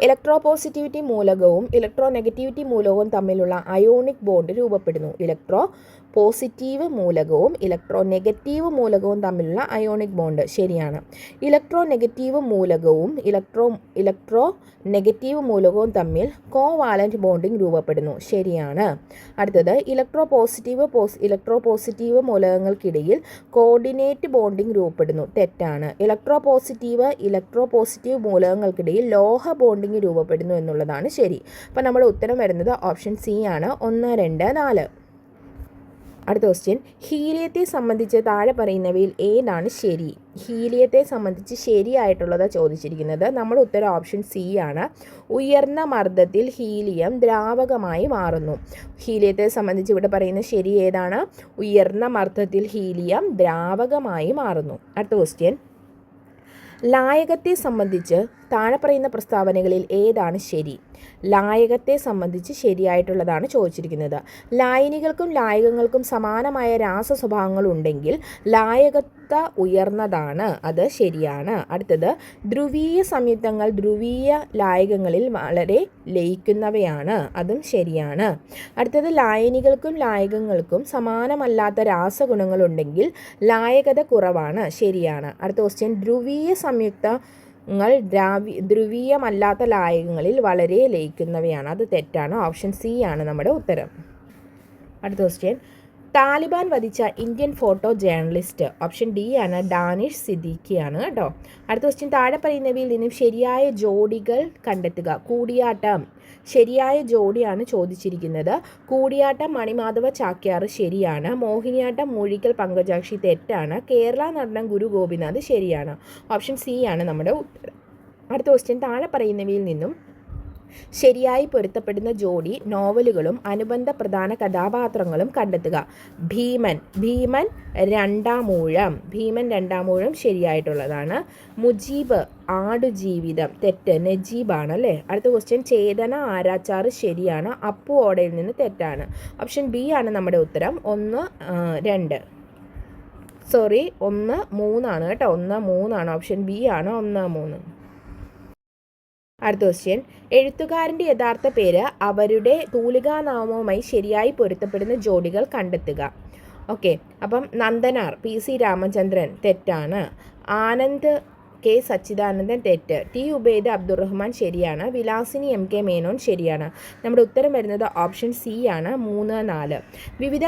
ഇലക്ട്രോപോസിറ്റിവിറ്റി മൂലകവും ഇലക്ട്രോനെഗറ്റിവിറ്റി മൂലകവും തമ്മിലുള്ള അയോണിക് ബോണ്ട് രൂപപ്പെടുന്നു. പോസിറ്റീവ് മൂലകവും ഇലക്ട്രോനെഗറ്റീവ് മൂലകവും തമ്മിലുള്ള അയോണിക് ബോണ്ട്. ശരിയാണ്. ഇലക്ട്രോനെഗറ്റീവ് മൂലകവും ഇലക്ട്രോനെഗറ്റീവ് മൂലകവും തമ്മിൽ കോവാലന്റ് ബോണ്ടിങ് രൂപപ്പെടുന്നു. ശരിയാണ്. അടുത്തത്, ഇലക്ട്രോപോസിറ്റീവ് മൂലകങ്ങൾക്കിടയിൽ കോർഡിനേറ്റ് ബോണ്ടിങ് രൂപപ്പെടുന്നു. തെറ്റാണ്. ഇലക്ട്രോപോസിറ്റീവ് മൂലകങ്ങൾക്കിടയിൽ ലോഹ ബോണ്ടിങ് രൂപപ്പെടുന്നു എന്നുള്ളതാണ് ശരി. അപ്പോൾ നമ്മുടെ ഉത്തരം വരുന്നത് ഓപ്ഷൻ സി ആണ്. 1, 2, 4. അടുത്ത ക്വസ്റ്റ്യൻ, ഹീലിയത്തെ സംബന്ധിച്ച് താഴെ പറയുന്നവയിൽ ഏതാണ് ശരി? ഹീലിയത്തെ സംബന്ധിച്ച് ശരിയായിട്ടുള്ളത് ചോദിച്ചിരിക്കുന്നത്. നമ്മുടെ ഉത്തരം ഓപ്ഷൻ സി ആണ്. ഉയർന്ന മർദ്ദത്തിൽ ഹീലിയം ദ്രാവകമായി മാറുന്നു. ഹീലിയത്തെ സംബന്ധിച്ച് ഇവിടെ പറയുന്ന ശരി ഏതാണ്? ഉയർന്ന മർദ്ദത്തിൽ ഹീലിയം ദ്രാവകമായി മാറുന്നു. അടുത്ത ക്വസ്റ്റ്യൻ, ലായകത്തെ സംബന്ധിച്ച് താഴെ പറയുന്ന പ്രസ്താവനകളിൽ ഏതാണ് ശരി? ലായകത്തെ സംബന്ധിച്ച് ശരിയായിട്ടുള്ളതാണ് ചോദിച്ചിരിക്കുന്നത്. ലായനികൾക്കും ലായകങ്ങൾക്കും സമാനമായ രാസസ്വഭാവങ്ങൾ ഉണ്ടെങ്കിൽ ലായകത്വ ഉയർന്നതാണ്. അത് ശരിയാണ്. അടുത്തത്, ധ്രുവീയ സംയുക്തങ്ങൾ ധ്രുവീയ ലായകങ്ങളിൽ വളരെ ലയിക്കുന്നവയാണ്. അതും ശരിയാണ്. അടുത്തത്, ലായനികൾക്കും ലായകങ്ങൾക്കും സമാനമല്ലാത്ത രാസഗുണങ്ങളുണ്ടെങ്കിൽ ലായകത കുറവാണ്. ശരിയാണ്. അടുത്ത ക്വസ്റ്റ്യൻ, ധ്രുവീയ സംയുക്തങ്ങൾ ധ്രുവീയമല്ലാത്ത ലായകങ്ങളിൽ വളരെ ലയിക്കുന്നവയാണ്. അത് തെറ്റാണ്. ഓപ്ഷൻ സി ആണ് നമ്മുടെ ഉത്തരം. അടുത്ത ക്വസ്റ്റ്യൻ, താലിബാൻ വധിച്ച Indian photo journalist option D ആണ്. ഡാനിഷ് സിദ്ദിഖിയാണ് കേട്ടോ. അടുത്ത ക്വസ്റ്റ്യൻ, താഴെ പറയുന്നവയിൽ നിന്നും ശരിയായ ജോഡികൾ കണ്ടെത്തുക. കൂടിയാട്ടം ശരിയായ ജോഡിയാണ് ചോദിച്ചിരിക്കുന്നത്. കൂടിയാട്ടം മണിമാധവ ചാക്യാർ ശരിയാണ്. മോഹിനിയാട്ടം മൂഴിക്കൽ പങ്കജാക്ഷി തെറ്റാണ്. കേരള നടനം ഗുരു ഗോപിനാഥ് ശരിയാണ്. ഓപ്ഷൻ സി ആണ് നമ്മുടെ ഉത്തരം. അടുത്ത ക്വസ്റ്റ്യൻ, താഴെ പറയുന്നവയിൽ നിന്നും ശരിയായി പൊരുത്തപ്പെടുന്ന ജോഡി നോവലുകളും അനുബന്ധ പ്രധാന കഥാപാത്രങ്ങളും കണ്ടെത്തുക. ഭീമൻ രണ്ടാമൂഴം ശരിയായിട്ടുള്ളതാണ്. മുജീബ് ആടുജീവിതം തെറ്റ്, നജീബാണ് അല്ലേ. അടുത്ത ക്വസ്റ്റ്യൻ ചേതന ആരാച്ചാറ് ശരിയാണ്, അപ്പു ഓടയിൽ നിന്ന് തെറ്റാണ്. ഓപ്ഷൻ ബി ആണ് നമ്മുടെ ഉത്തരം. 1, 2 1, 3 കേട്ടോ. 1, 3 ഓപ്ഷൻ ബി ആണ് 1, 3. അടുത്ത ക്വസ്റ്റ്യൻ എഴുത്തുകാരൻ്റെ യഥാർത്ഥ പേര് അവരുടെ തൂലികാനാമവുമായി ശരിയായി പൊരുത്തപ്പെടുന്ന ജോഡികൾ കണ്ടെത്തുക. ഓക്കെ, അപ്പം നന്ദനാർ PC രാമചന്ദ്രൻ തെറ്റാണ്. ആനന്ദ് K സച്ചിദാനന്ദൻ തെറ്റ്. ടി ഉബൈദ് അബ്ദുറഹ്മാൻ ശരിയാണ്. വിലാസിനി MK മേനോൻ ശരിയാണ്. നമ്മുടെ ഉത്തരം വരുന്നത് ഓപ്ഷൻ സി ആണ് 3, 4. വിവിധ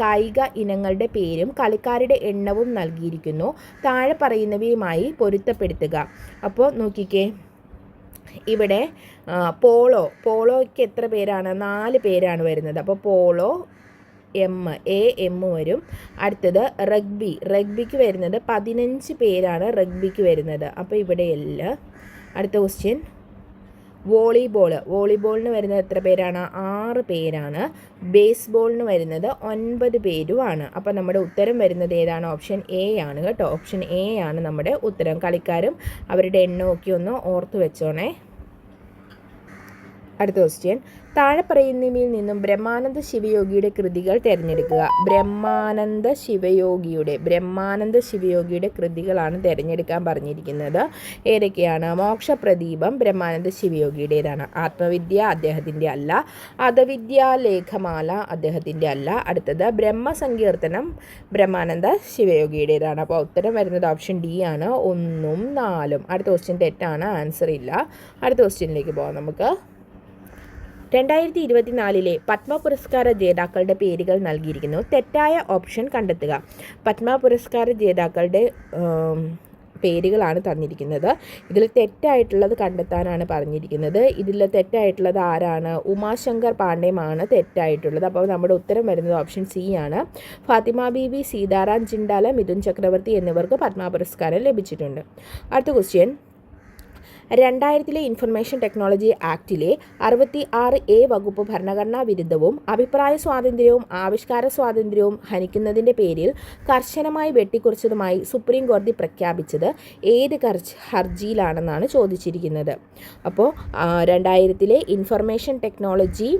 കായിക ഇനങ്ങളുടെ പേരും കളിക്കാരുടെ എണ്ണവും നൽകിയിരിക്കുന്നു. താഴെ പറയുന്നവയുമായി പൊരുത്തപ്പെടുത്തുക. അപ്പോൾ നോക്കിക്കേ, ഇവിടെ പോളോയ്ക്ക് എത്ര പേരാണ്? 4 പേരാണ് വരുന്നത്. അപ്പോൾ പോളോ M വരും. അടുത്തത് റഗ്ബിക്ക് വരുന്നത് 15 പേരാണ് റഗ്ബിക്ക് വരുന്നത്. അപ്പോൾ ഇവിടെ എല്ലാം. അടുത്ത ക്വസ്റ്റ്യൻ വോളിബോളിന് വരുന്നത് എത്ര പേരാണ്? 6 പേരാണ്. ബേസ്ബോളിന് വരുന്നത് 9 പേരുമാണ്. അപ്പോൾ നമ്മുടെ ഉത്തരം വരുന്നത് ഏതാണ്? ഓപ്ഷൻ എ ആണ് കേട്ടോ. ഓപ്ഷൻ എ ആണ് നമ്മുടെ ഉത്തരം. കളിക്കാരും അവരുടെ എണ്ണമൊക്കെ ഒന്ന് ഓർത്ത് വെച്ചോണേ. അടുത്ത ക്വസ്റ്റ്യൻ താഴെ പറയുന്നവയിൽ നിന്നും ബ്രഹ്മാനന്ദ ശിവയോഗിയുടെ കൃതികൾ തിരഞ്ഞെടുക്കുക. ബ്രഹ്മാനന്ദ ശിവയോഗിയുടെ കൃതികളാണ് തിരഞ്ഞെടുക്കാൻ പറഞ്ഞിരിക്കുന്നത്. ഏതൊക്കെയാണ്? മോക്ഷപ്രദീപം ബ്രഹ്മാനന്ദ ശിവയോഗിയുടേതാണ്. ആത്മവിദ്യ അദ്ദേഹത്തിൻ്റെ അല്ല. അതവിദ്യാലേഖമാല അദ്ദേഹത്തിൻ്റെ അല്ല. അടുത്തത് ബ്രഹ്മസങ്കീർത്തനം ബ്രഹ്മാനന്ദ ശിവയോഗിയുടേതാണ്. അപ്പോൾ ഉത്തരം വരുന്നത് ഓപ്ഷൻ ഡി ആണ് 1, 4. അടുത്ത ക്വസ്റ്റ്യൻ തെറ്റാണ്, ആൻസർ ഇല്ല. അടുത്ത ക്വസ്റ്റ്യനിലേക്ക് പോകാം നമുക്ക്. 2024 പത്മ പുരസ്കാര ജേതാക്കളുടെ പേരുകൾ നൽകിയിരിക്കുന്നു. തെറ്റായ ഓപ്ഷൻ കണ്ടെത്തുക. പത്മ പുരസ്കാര ജേതാക്കളുടെ പേരുകളാണ് തന്നിരിക്കുന്നത്. ഇതിൽ തെറ്റായിട്ടുള്ളത് കണ്ടെത്താനാണ് പറഞ്ഞിരിക്കുന്നത്. ഇതിൽ തെറ്റായിട്ടുള്ളത് ആരാണ്? ഉമാശങ്കർ പാണ്ഡെയാണ് തെറ്റായിട്ടുള്ളത്. അപ്പോൾ നമ്മുടെ ഉത്തരം വരുന്നത് ഓപ്ഷൻ സി ആണ്. ഫാത്തിമ ബീവി, സീതാറാം ജിണ്ടാല, മിഥുൻ ചക്രവർത്തി എന്നിവർക്ക് പത്മ പുരസ്കാരം ലഭിച്ചിട്ടുണ്ട്. അടുത്ത ക്വസ്റ്റ്യൻ 2000 ഇൻഫർമേഷൻ ടെക്നോളജി ആക്ടിലെ 66A വകുപ്പ് ഭരണഘടനാ വിരുദ്ധവും അഭിപ്രായ സ്വാതന്ത്ര്യവും ആവിഷ്കാര സ്വാതന്ത്ര്യവും ഹനിക്കുന്നതിൻ്റെ പേരിൽ കർശനമായി വെട്ടിക്കുറച്ചതുമായി സുപ്രീം കോടതി പ്രഖ്യാപിച്ചത് ഏത് ഹർജിയിലാണെന്നാണ് ചോദിച്ചിരിക്കുന്നത്. അപ്പോൾ 2000 ഇൻഫർമേഷൻ ടെക്നോളജി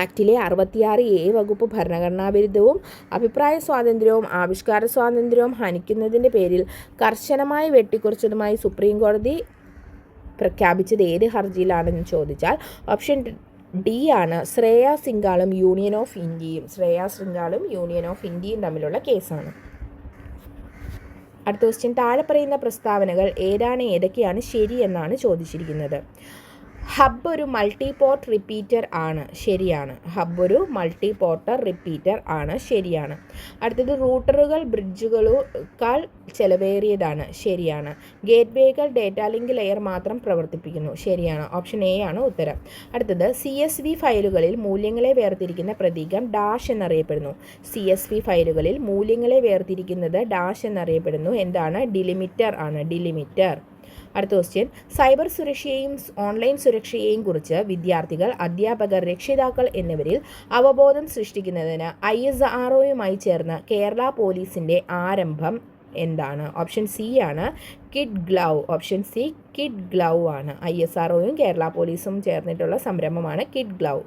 ആക്ടിലെ 66A വകുപ്പ് ഭരണഘടനാ വിരുദ്ധവും അഭിപ്രായ സ്വാതന്ത്ര്യവും ആവിഷ്കാര സ്വാതന്ത്ര്യവും ഹനിക്കുന്നതിൻ്റെ പേരിൽ കർശനമായി വെട്ടിക്കുറച്ചതുമായി സുപ്രീം കോടതി പ്രഖ്യാപിച്ചത് ഏത് ഹർജിയിലാണെന്ന് ചോദിച്ചാൽ ഓപ്ഷൻ ഡി ആണ്. ശ്രേയ സിംഗാളും യൂണിയൻ ഓഫ് ഇന്ത്യയും തമ്മിലുള്ള കേസാണ്. അടുത്ത ക്വസ്റ്റ്യൻ താഴെ പറയുന്ന പ്രസ്താവനകൾ ഏതൊക്കെയാണ് ശരി എന്നാണ് ചോദിച്ചിരിക്കുന്നത്. ഹബ് ഒരു മൾട്ടി പോർട്ട് റിപ്പീറ്റർ ആണ്, ശരിയാണ്. ഹബ് ഒരു മൾട്ടി പോർട്ടർ റിപ്പീറ്റർ ആണ്, ശരിയാണ്. അടുത്തത് റൂട്ടറുകൾ ബ്രിഡ്ജുകളേക്കാൾ ചെലവേറിയതാണ്, ശരിയാണ്. ഗേറ്റ്വേകൾ ഡേറ്റ ലിങ്ക് ലെയർ മാത്രം പ്രവർത്തിപ്പിക്കുന്നു, ശരിയാണ്. ഓപ്ഷൻ എ ആണ് ഉത്തരം. അടുത്തത് CSV ഫയലുകളിൽ മൂല്യങ്ങളെ വേർതിരിക്കുന്ന പ്രതീകം ഡാഷ് എന്നറിയപ്പെടുന്നു. CSV ഫയലുകളിൽ മൂല്യങ്ങളെ വേർതിരിക്കുന്നത് ഡാഷ് എന്നറിയപ്പെടുന്നു. എന്താണ്? ഡിലിമിറ്റർ ആണ്, ഡിലിമിറ്റർ. അടുത്ത ക്വസ്റ്റ്യൻ സൈബർ സുരക്ഷയെയും ഓൺലൈൻ സുരക്ഷയെയും കുറിച്ച് വിദ്യാർത്ഥികൾ, അധ്യാപകർ, രക്ഷിതാക്കൾ എന്നിവരിൽ അവബോധം സൃഷ്ടിക്കുന്നതിന് ISROയുമായി ചേർന്ന് കേരള പോലീസിൻ്റെ ആരംഭം എന്താണ്? ഓപ്ഷൻ സി ആണ് kid glove. Option C kid glove ആണ്. ISROയും കേരള പോലീസും ചേർന്നിട്ടുള്ള സംരംഭമാണ് കിഡ് ഗ്ലൗ.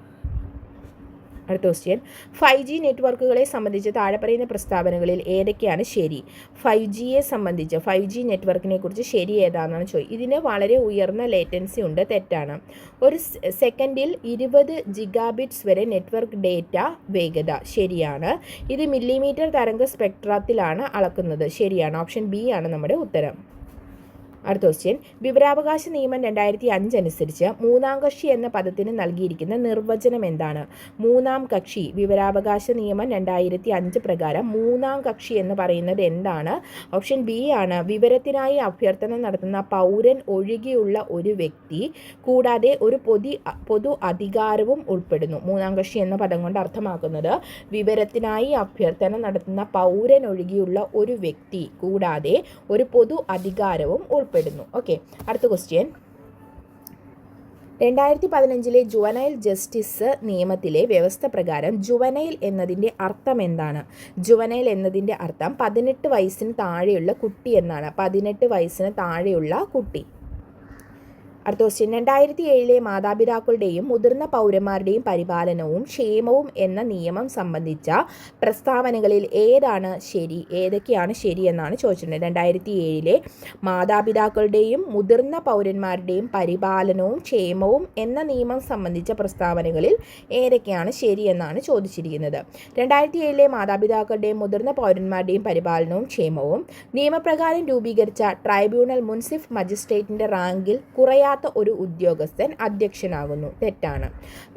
അടുത്ത ക്വസ്റ്റ്യൻ 5G നെറ്റ്വർക്കുകളെ സംബന്ധിച്ച് താഴെ പറയുന്ന പ്രസ്താവനകളിൽ ഏതൊക്കെയാണ് ശരി? 5Gയെ സംബന്ധിച്ച് 5G നെറ്റ്വർക്കിനെ കുറിച്ച് ശരി ഏതാണെന്നാണ് ചോദിച്ചത്. ഇതിന് വളരെ ഉയർന്ന ലേറ്റൻസി ഉണ്ട്, തെറ്റാണ്. ഒരു സെക്കൻഡിൽ 20 ജിഗാബിറ്റ്സ് വരെ നെറ്റ്വർക്ക് ഡേറ്റ വേഗത, ശരിയാണ്. ഇത് മില്ലിമീറ്റർ തരംഗ സ്പെക്ട്രത്തിലാണ് അളക്കുന്നത്, ശരിയാണ്. ഓപ്ഷൻ ബി ആണ് നമ്മുടെ ഉത്തരം. അടുത്ത ക്വസ്റ്റ്യൻ വിവരാവകാശ നിയമം 2005 അനുസരിച്ച് മൂന്നാം കക്ഷി എന്ന പദത്തിന് നൽകിയിരിക്കുന്ന നിർവചനം എന്താണ്? മൂന്നാം കക്ഷി വിവരാവകാശ നിയമം 2005 പ്രകാരം മൂന്നാം കക്ഷി എന്ന് പറയുന്നത് എന്താണ്? ഓപ്ഷൻ ബി ആണ്. വിവരത്തിനായി അഭ്യർത്ഥന നടത്തുന്ന പൗരൻ ഒഴികെയുള്ള ഒരു വ്യക്തി കൂടാതെ ഒരു പൊതു അധികാരവും ഉൾപ്പെടുന്നു. മൂന്നാം കക്ഷി എന്ന പദം കൊണ്ട് അർത്ഥമാക്കുന്നത് വിവരത്തിനായി അഭ്യർത്ഥന നടത്തുന്ന പൗരൻ ഒഴികെയുള്ള ഒരു വ്യക്തി കൂടാതെ ഒരു പൊതു അധികാരവും ഉൾപ്പെടുന്നു. ഓക്കെ, അടുത്ത ക്വസ്റ്റ്യൻ 2015 ജുവനൈൽ ജസ്റ്റിസ് നിയമത്തിലെ വ്യവസ്ഥ പ്രകാരം ജുവനൈൽ എന്നതിൻ്റെ അർത്ഥം എന്താണ്? ജുവനൈൽ എന്നതിൻ്റെ അർത്ഥം 18 വയസ്സിന് താഴെയുള്ള കുട്ടി എന്നാണ്. 18 വയസ്സിന് താഴെയുള്ള കുട്ടി. അടുത്ത ക്വസ്റ്റ്യൻ, 2007 മാതാപിതാക്കളുടെയും മുതിർന്ന പൗരന്മാരുടെയും പരിപാലനവും ക്ഷേമവും എന്ന നിയമം സംബന്ധിച്ച പ്രസ്താവനകളിൽ ഏതൊക്കെയാണ് ശരി എന്നാണ് ചോദിച്ചിട്ടുണ്ട്. 2007 മാതാപിതാക്കളുടെയും മുതിർന്ന പൗരന്മാരുടെയും പരിപാലനവും ക്ഷേമവും എന്ന നിയമം സംബന്ധിച്ച പ്രസ്താവനകളിൽ ഏതൊക്കെയാണ് ശരി എന്നാണ് ചോദിച്ചിരിക്കുന്നത്. 2007 മാതാപിതാക്കളുടെയും മുതിർന്ന പൗരന്മാരുടെയും പരിപാലനവും ക്ഷേമവും നിയമപ്രകാരം രൂപീകരിച്ച ട്രൈബ്യൂണൽ മുൻസിഫ് മജിസ്ട്രേറ്റിൻ്റെ റാങ്കിൽ കുറയാത്ത ഒരു ഉദ്യോഗസ്ഥൻ അധ്യക്ഷനാകുന്നു. തെറ്റാണ്.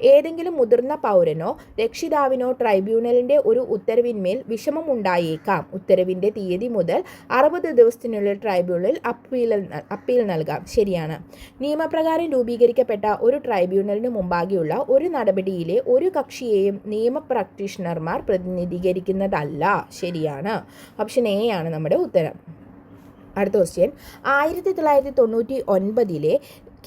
ഏതെങ്കിലും മുതിർന്ന പൗരനോ രക്ഷിതാവിനോ ട്രൈബ്യൂണലിൻ്റെ ഒരു ഉത്തരവിന്മേൽ വിഷമമുണ്ടായേക്കാം. ഉത്തരവിൻ്റെ തീയതി മുതൽ 60 ദിവസത്തിനുള്ളിൽ ട്രൈബ്യൂണലിൽ അപ്പീൽ നൽകാം. ശരിയാണ്. നിയമപ്രകാരം രൂപീകരിക്കപ്പെട്ട ഒരു ട്രൈബ്യൂണലിന് മുമ്പാകെയുള്ള ഒരു നടപടിയിലെ ഒരു കക്ഷിയെയും നിയമ പ്രാക്ടീഷണർമാർ പ്രതിനിധീകരിക്കുന്നതല്ല. ശരിയാണ്. ഓപ്ഷൻ എ ആണ് നമ്മുടെ ഉത്തരം. അടുത്ത ക്വസ്റ്റ്യൻ, 1999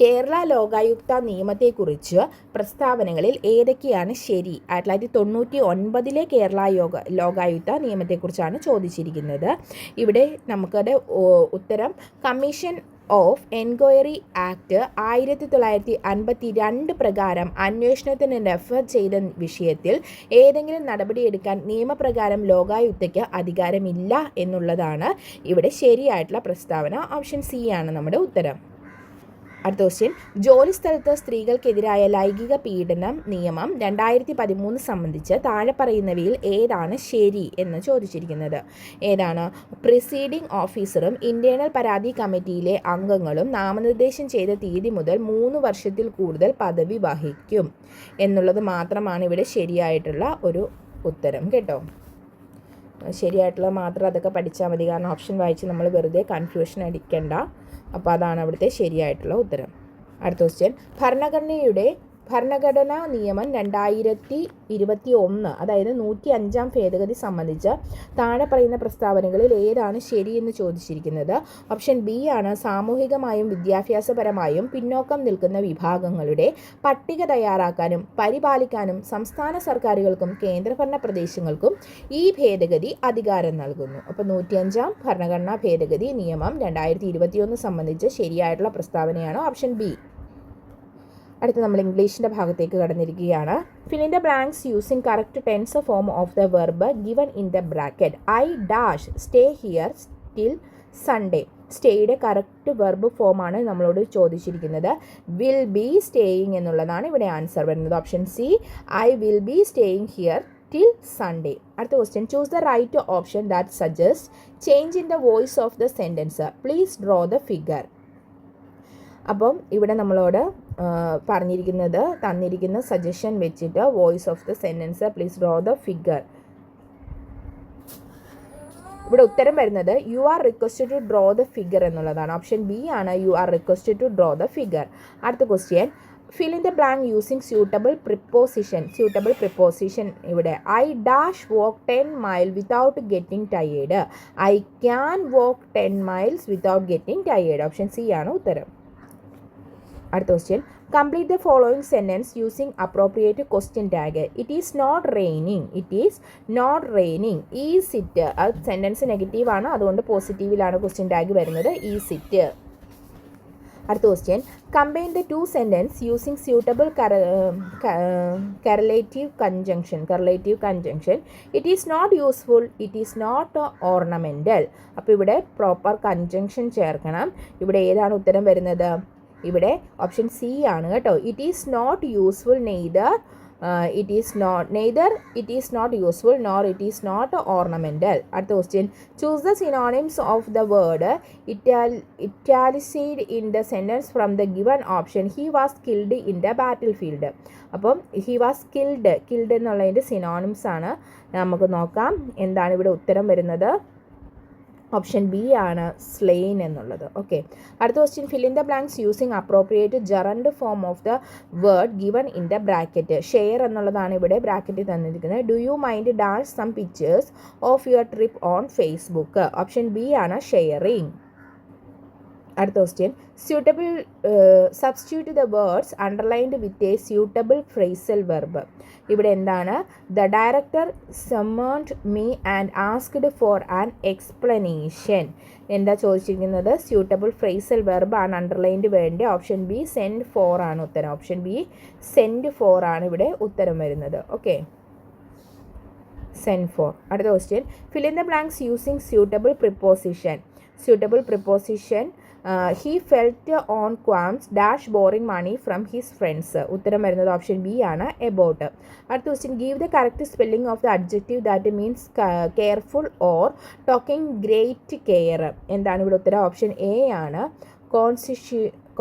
കേരള ലോകായുക്ത നിയമത്തെക്കുറിച്ച് പ്രസ്താവനകളിൽ ഏതൊക്കെയാണ് ശരി? 1999 കേരള ലോകായുക്ത നിയമത്തെക്കുറിച്ചാണ് ചോദിച്ചിരിക്കുന്നത്. ഇവിടെ നമുക്കത് ഉത്തരം കമ്മീഷൻ ഓഫ് എൻക്വയറി ആക്ട് 1952 പ്രകാരം അന്വേഷണത്തിന് റെഫർ ചെയ്ത വിഷയത്തിൽ ഏതെങ്കിലും നടപടിയെടുക്കാൻ നിയമപ്രകാരം ലോകായുക്തയ്ക്ക് അധികാരമില്ല എന്നുള്ളതാണ് ഇവിടെ ശരിയായിട്ടുള്ള പ്രസ്താവന. ഓപ്ഷൻ സി ആണ് നമ്മുടെ ഉത്തരം. അടുത്ത ക്വസ്റ്റ്യൻ, ജോലിസ്ഥലത്ത് സ്ത്രീകൾക്കെതിരായ ലൈംഗിക പീഡനം നിയമം 2013 സംബന്ധിച്ച് താഴെ പറയുന്നവയിൽ ഏതാണ് ശരി എന്ന് ചോദിച്ചിരിക്കുന്നത്. ഏതാണ്? പ്രിസീഡിംഗ് ഓഫീസറും ഇന്റേണൽ പരാതി കമ്മിറ്റിയിലെ അംഗങ്ങളും നാമനിർദ്ദേശം ചെയ്ത തീയതി മുതൽ 3 വർഷത്തിൽ കൂടുതൽ പദവി വഹിക്കും എന്നുള്ളത് മാത്രമാണ് ഇവിടെ ശരിയായിട്ടുള്ള ഒരു ഉത്തരം കേട്ടോ. ശരിയായിട്ടുള്ള മാത്രം അതൊക്കെ പഠിച്ചാൽ മതി. കാരണം ഓപ്ഷൻ വായിച്ച് നമ്മൾ വെറുതെ കൺഫ്യൂഷൻ അടിക്കണ്ട. അപ്പോൾ അതാണ് അവിടുത്തെ ശരിയായിട്ടുള്ള ഉത്തരം. അടുത്ത ക്വസ്റ്റ്യൻ, ഭരണഘടനാ നിയമം 2021 അതായത് 105 ഭേദഗതി സംബന്ധിച്ച് താഴെ പറയുന്ന പ്രസ്താവനകളിൽ ഏതാണ് ശരിയെന്ന് ചോദിച്ചിരിക്കുന്നത്. ഓപ്ഷൻ ബി ആണ് സാമൂഹികമായും വിദ്യാഭ്യാസപരമായും പിന്നോക്കം നിൽക്കുന്ന വിഭാഗങ്ങളുടെ പട്ടിക തയ്യാറാക്കാനും പരിപാലിക്കാനും സംസ്ഥാന സർക്കാരുകൾക്കും കേന്ദ്രഭരണ പ്രദേശങ്ങൾക്കും ഈ ഭേദഗതി അധികാരം നൽകുന്നു. അപ്പോൾ 105 ഭരണഘടനാ ഭേദഗതി നിയമം 2021 സംബന്ധിച്ച് ശരിയായിട്ടുള്ള പ്രസ്താവനയാണ് ഓപ്ഷൻ ബി. അടുത്ത നമ്മൾ ഇംഗ്ലീഷിൻ്റെ ഭാഗത്തേക്ക് കടന്നിരിക്കുകയാണ്. Fill in the blanks using correct tense form of the verb given in the bracket. I dash stay here till Sunday. സ്റ്റേയുടെ കറക്റ്റ് വെർബ് ഫോമാണ് നമ്മളോട് ചോദിച്ചിരിക്കുന്നത്. വിൽ ബി സ്റ്റേയിങ് എന്നുള്ളതാണ് ഇവിടെ ആൻസർ വരുന്നത്. Option C, I will be staying here till Sunday. അടുത്ത question, choose the right option that suggest change in the voice of the sentence. Please draw the figure. അപ്പം ഇവിടെ നമ്മളോട് തന്നിരിക്കുന്ന suggestion വെച്ചിട്ട് voice of the sentence please draw the figure. ഇവിടെ ഉത്തരം വരുന്നത് you are requested to draw the figure എന്നുള്ളതാണ്. Option B ആണ് you are requested to draw the figure. അടുത്ത question, fill in the blank using suitable preposition. ഇവിടെ I dash walk 10 miles without getting tired. I can walk 10 miles without getting tired. Option C ആണ് ഉത്തരം. അടുത്ത question, complete the following sentence using appropriate question tag. It is not raining. Is it? അത് sentence negative ആണ്, അതുകൊണ്ട് പോസിറ്റീവിലാണ് question tag വരുന്നത്. Is it? അടുത്ത question, combine the 2 sentence using suitable correlative conjunction. It is not useful, it is not ornamental. അപ്പോൾ ഇവിടെ proper conjunction ചേർക്കണം. ഇവിടെ ഏതാണ് ഉത്തരം വരുന്നത്? ഇവിടെ ഓപ്ഷൻ സി ആണ് കേട്ടോ. It is not useful, neither it is not useful nor it is not ornamental. അടുത്ത question, choose the synonyms of the word italicized in the sentence from the given option. He was killed in the battlefield. അപ്പം he was killed എന്നുള്ളതിൻ്റെ synonyms ആണ്. നമുക്ക് നോക്കാം എന്താണ് ഇവിടെ ഉത്തരം വരുന്നത്. ഓപ്ഷൻ ബി ആണ് സ്ലെയിൻ എന്നുള്ളത്. ഓക്കെ, അടുത്ത question, fill in the blanks using appropriate gerund form of the word given in the bracket. Share എന്നുള്ളതാണ് ഇവിടെ ബ്രാക്കറ്റിൽ തന്നിരിക്കുന്നത്. Do you mind dash some pictures of your trip on Facebook. Option B ആണ് sharing. അടുത്ത question suitable substitute the words underlined with a suitable phrasal verb. ഇവിടെ എന്താണ്? The director summoned me and asked for an explanation. എന്താ ചോദിച്ചിരിക്കുന്നത്? Suitable phrasal verb ആണ് underlined വേണ്ടി. Option B send for ആണ് ഉത്തരം. ഓപ്ഷൻ ബി സെൻഡ് ഫോർ ആണ് ഇവിടെ ഉത്തരം വരുന്നത്. Okay, send for. അടുത്ത question fill in the blanks using suitable preposition. Suitable preposition he felt on qualms dash borrowing money from his friends. ഉത്തരം വരുന്നത് option B ആണ്, എബൌട്ട്. അടുത്ത question give the correct spelling of the adjective that means careful or taking great care. എന്താണ് ഇവിടെ ഉത്തരം? Option A ആണ്,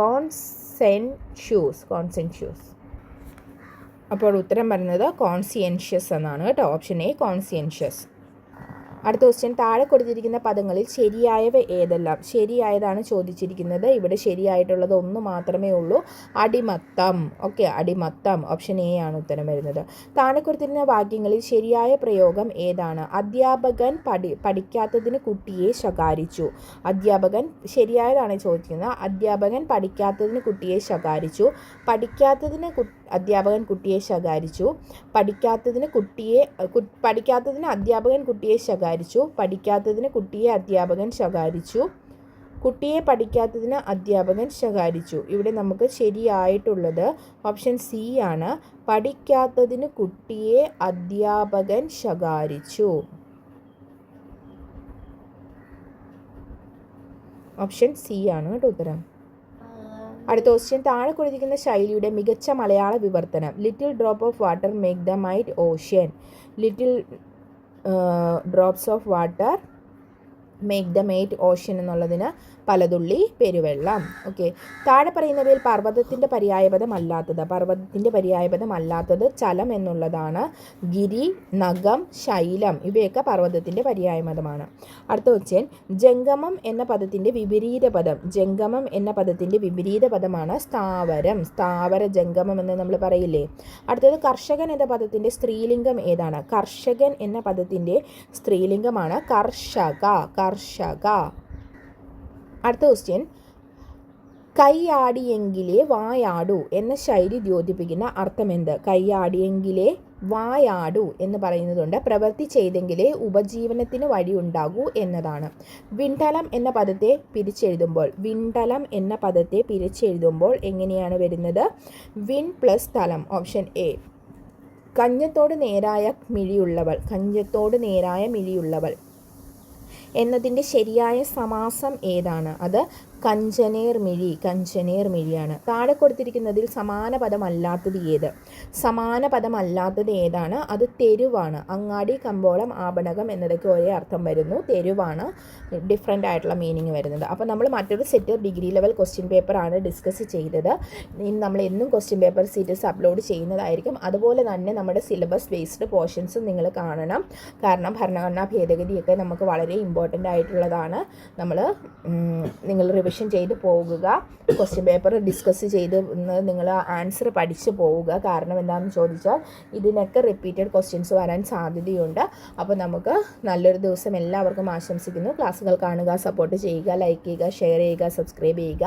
കോൺസെൻഷ്യൂസ്. അപ്പോൾ ഉത്തരം വരുന്നത് കോൺസിയൻഷ്യസ് എന്നാണ് കേട്ടോ. Option A conscientious. അടുത്ത ക്വസ്റ്റ്യൻ താഴെ കൊടുത്തിരിക്കുന്ന പദങ്ങളിൽ ശരിയായവ ഏതെല്ലാം? ശരിയായതാണ് ചോദിച്ചിരിക്കുന്നത്. ഇവിടെ ശരിയായിട്ടുള്ളത് ഒന്ന് മാത്രമേ ഉള്ളൂ, അടിമത്തം. ഓക്കെ, അടിമത്തം. ഓപ്ഷൻ എ ആണ് ഉത്തരം വരുന്നത്. താഴെ കൊടുത്തിരിക്കുന്ന വാക്യങ്ങളിൽ ശരിയായ പ്രയോഗം ഏതാണ്? അധ്യാപകൻ പഠിക്കാത്തതിന് കുട്ടിയെ ശകാരിച്ചു. അധ്യാപകൻ ശരിയായതാണ് ചോദിക്കുന്നത്. അധ്യാപകൻ പഠിക്കാത്തതിന് കുട്ടിയെ ശകാരിച്ചു. പഠിക്കാത്തതിന് അധ്യാപകൻ കുട്ടിയെ ശകാരിച്ചു. പഠിക്കാത്തതിന് അധ്യാപകൻ കുട്ടിയെ ശകാരിച്ചു. പഠിക്കാത്തതിന് കുട്ടിയെ അധ്യാപകൻ ശകാരിച്ചു. കുട്ടിയെ പഠിക്കാത്തതിന് അധ്യാപകൻ ശകാരിച്ചു. ഇവിടെ നമുക്ക് ശരിയായിട്ടുള്ളത് ഓപ്ഷൻ സി ആണ്, പഠിക്കാത്തതിന് കുട്ടിയെ അധ്യാപകൻ ശകാരിച്ചു. ഓപ്ഷൻ സി ആണ് കേട്ടോ ഉത്തരം. അടുത്ത ക്വസ്റ്റ്യൻ താഴെ കൊടുത്തിരിക്കുന്ന ശൈലിയുടെ മികച്ച മലയാള വിവർത്തനം. Little drop of water make the might ocean. Little drops of water make the might ocean എന്നുള്ളതിന് പലതുള്ളി പെരുവെള്ളം. ഓക്കെ, താഴെ പറയുന്നവയിൽ പർവ്വതത്തിൻ്റെ പര്യായപദം അല്ലാത്തത് ചലം എന്നുള്ളതാണ്. ഗിരി, നഗം, ശൈലം ഇവയൊക്കെ പർവ്വതത്തിൻ്റെ പര്യായപദമാണ്. അടുത്ത ക്വസ്റ്റ്യൻ ജംഗമം എന്ന പദത്തിൻ്റെ വിപരീത പദമാണ് സ്ഥാവരം. സ്ഥാവര ജംഗമം എന്ന് നമ്മൾ പറയില്ലേ. അടുത്തത് കർഷകൻ എന്ന പദത്തിൻ്റെ സ്ത്രീലിംഗം ഏതാണ്? കർഷകൻ എന്ന പദത്തിൻ്റെ സ്ത്രീലിംഗമാണ് കർഷക. അടുത്ത ക്വസ്റ്റ്യൻ കൈയാടിയെങ്കിലേ വായാടൂ എന്ന ശൈലി ദ്യോതിപ്പിക്കുന്ന അർത്ഥമെന്ത്? കൈയാടിയെങ്കിലേ വായാടൂ എന്ന് പറയുന്നതുകൊണ്ട് പ്രവൃത്തി ചെയ്തെങ്കിലേ ഉപജീവനത്തിന് വഴിയുണ്ടാകൂ എന്നതാണ്. വിണ്ടലം എന്ന പദത്തെ പിരിച്ചെഴുതുമ്പോൾ എങ്ങനെയാണ് വരുന്നത്? വിൺ പ്ലസ് തലം. Option A. കഞ്ഞത്തോട് നേരായ മിഴിയുള്ളവൾ എന്നതിൻ്റെ ശരിയായ സമാസം ഏതാണ്? അത് കഞ്ചനേർ മിഴിയാണ്. താഴെ കൊടുത്തിരിക്കുന്നതിൽ സമാന പദമല്ലാത്തത് ഏതാണ്? അത് തെരുവാണ്. അങ്ങാടി, കമ്പോളം, ആപണകം എന്നതൊക്കെ ഒരേ അർത്ഥം വരുന്നു. തെരുവാണ് ഡിഫറെൻ്റ് ആയിട്ടുള്ള മീനിങ് വരുന്നത്. അപ്പോൾ നമ്മൾ മറ്റൊരു സെറ്റ് ഡിഗ്രി ലെവൽ ക്വസ്റ്റ്യൻ പേപ്പറാണ് ഡിസ്കസ് ചെയ്തത്. നമ്മൾ എന്നും ക്വസ്റ്റ്യൻ പേപ്പർ സീരീസ് അപ്ലോഡ് ചെയ്യുന്നതായിരിക്കും. അതുപോലെ തന്നെ നമ്മുടെ സിലബസ് ബേസ്ഡ് പോർഷൻസും നിങ്ങൾ കാണണം. കാരണം ഭരണഘടനാ ഭേദഗതിയൊക്കെ നമുക്ക് വളരെ ഇമ്പോർട്ടൻ്റ് ആയിട്ടുള്ളതാണ്. നിങ്ങൾ റിവിഷൻ ചെയ്ത് പോകുക. ക്വസ്റ്റ്യൻ പേപ്പർ ഡിസ്കസ് ചെയ്ത് നിങ്ങൾ ആൻസർ പഠിച്ച് പോവുക. കാരണം എന്താണെന്ന് ചോദിച്ചാൽ ഇതിനൊക്കെ റിപ്പീറ്റഡ് ക്വസ്റ്റ്യൻസ് വരാൻ സാധ്യതയുണ്ട്. അപ്പോൾ നമുക്ക് നല്ലൊരു ദിവസം എല്ലാവർക്കും ആശംസിക്കുന്നു. ക്ലാസ്സുകൾ കാണുക, സപ്പോർട്ട് ചെയ്യുക, ലൈക്ക് ചെയ്യുക, ഷെയർ ചെയ്യുക, സബ്സ്ക്രൈബ് ചെയ്യുക.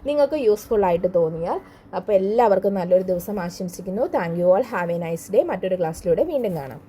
നിങ്ങൾക്ക് യൂസ്ഫുൾ ആയിട്ട് തോന്നിയാൽ. അപ്പോൾ എല്ലാവർക്കും നല്ലൊരു ദിവസം ആശംസിക്കുന്നു. Thank you all. Have A nice day. മറ്റൊരു ക്ലാസ്സിലൂടെ വീണ്ടും കാണാം.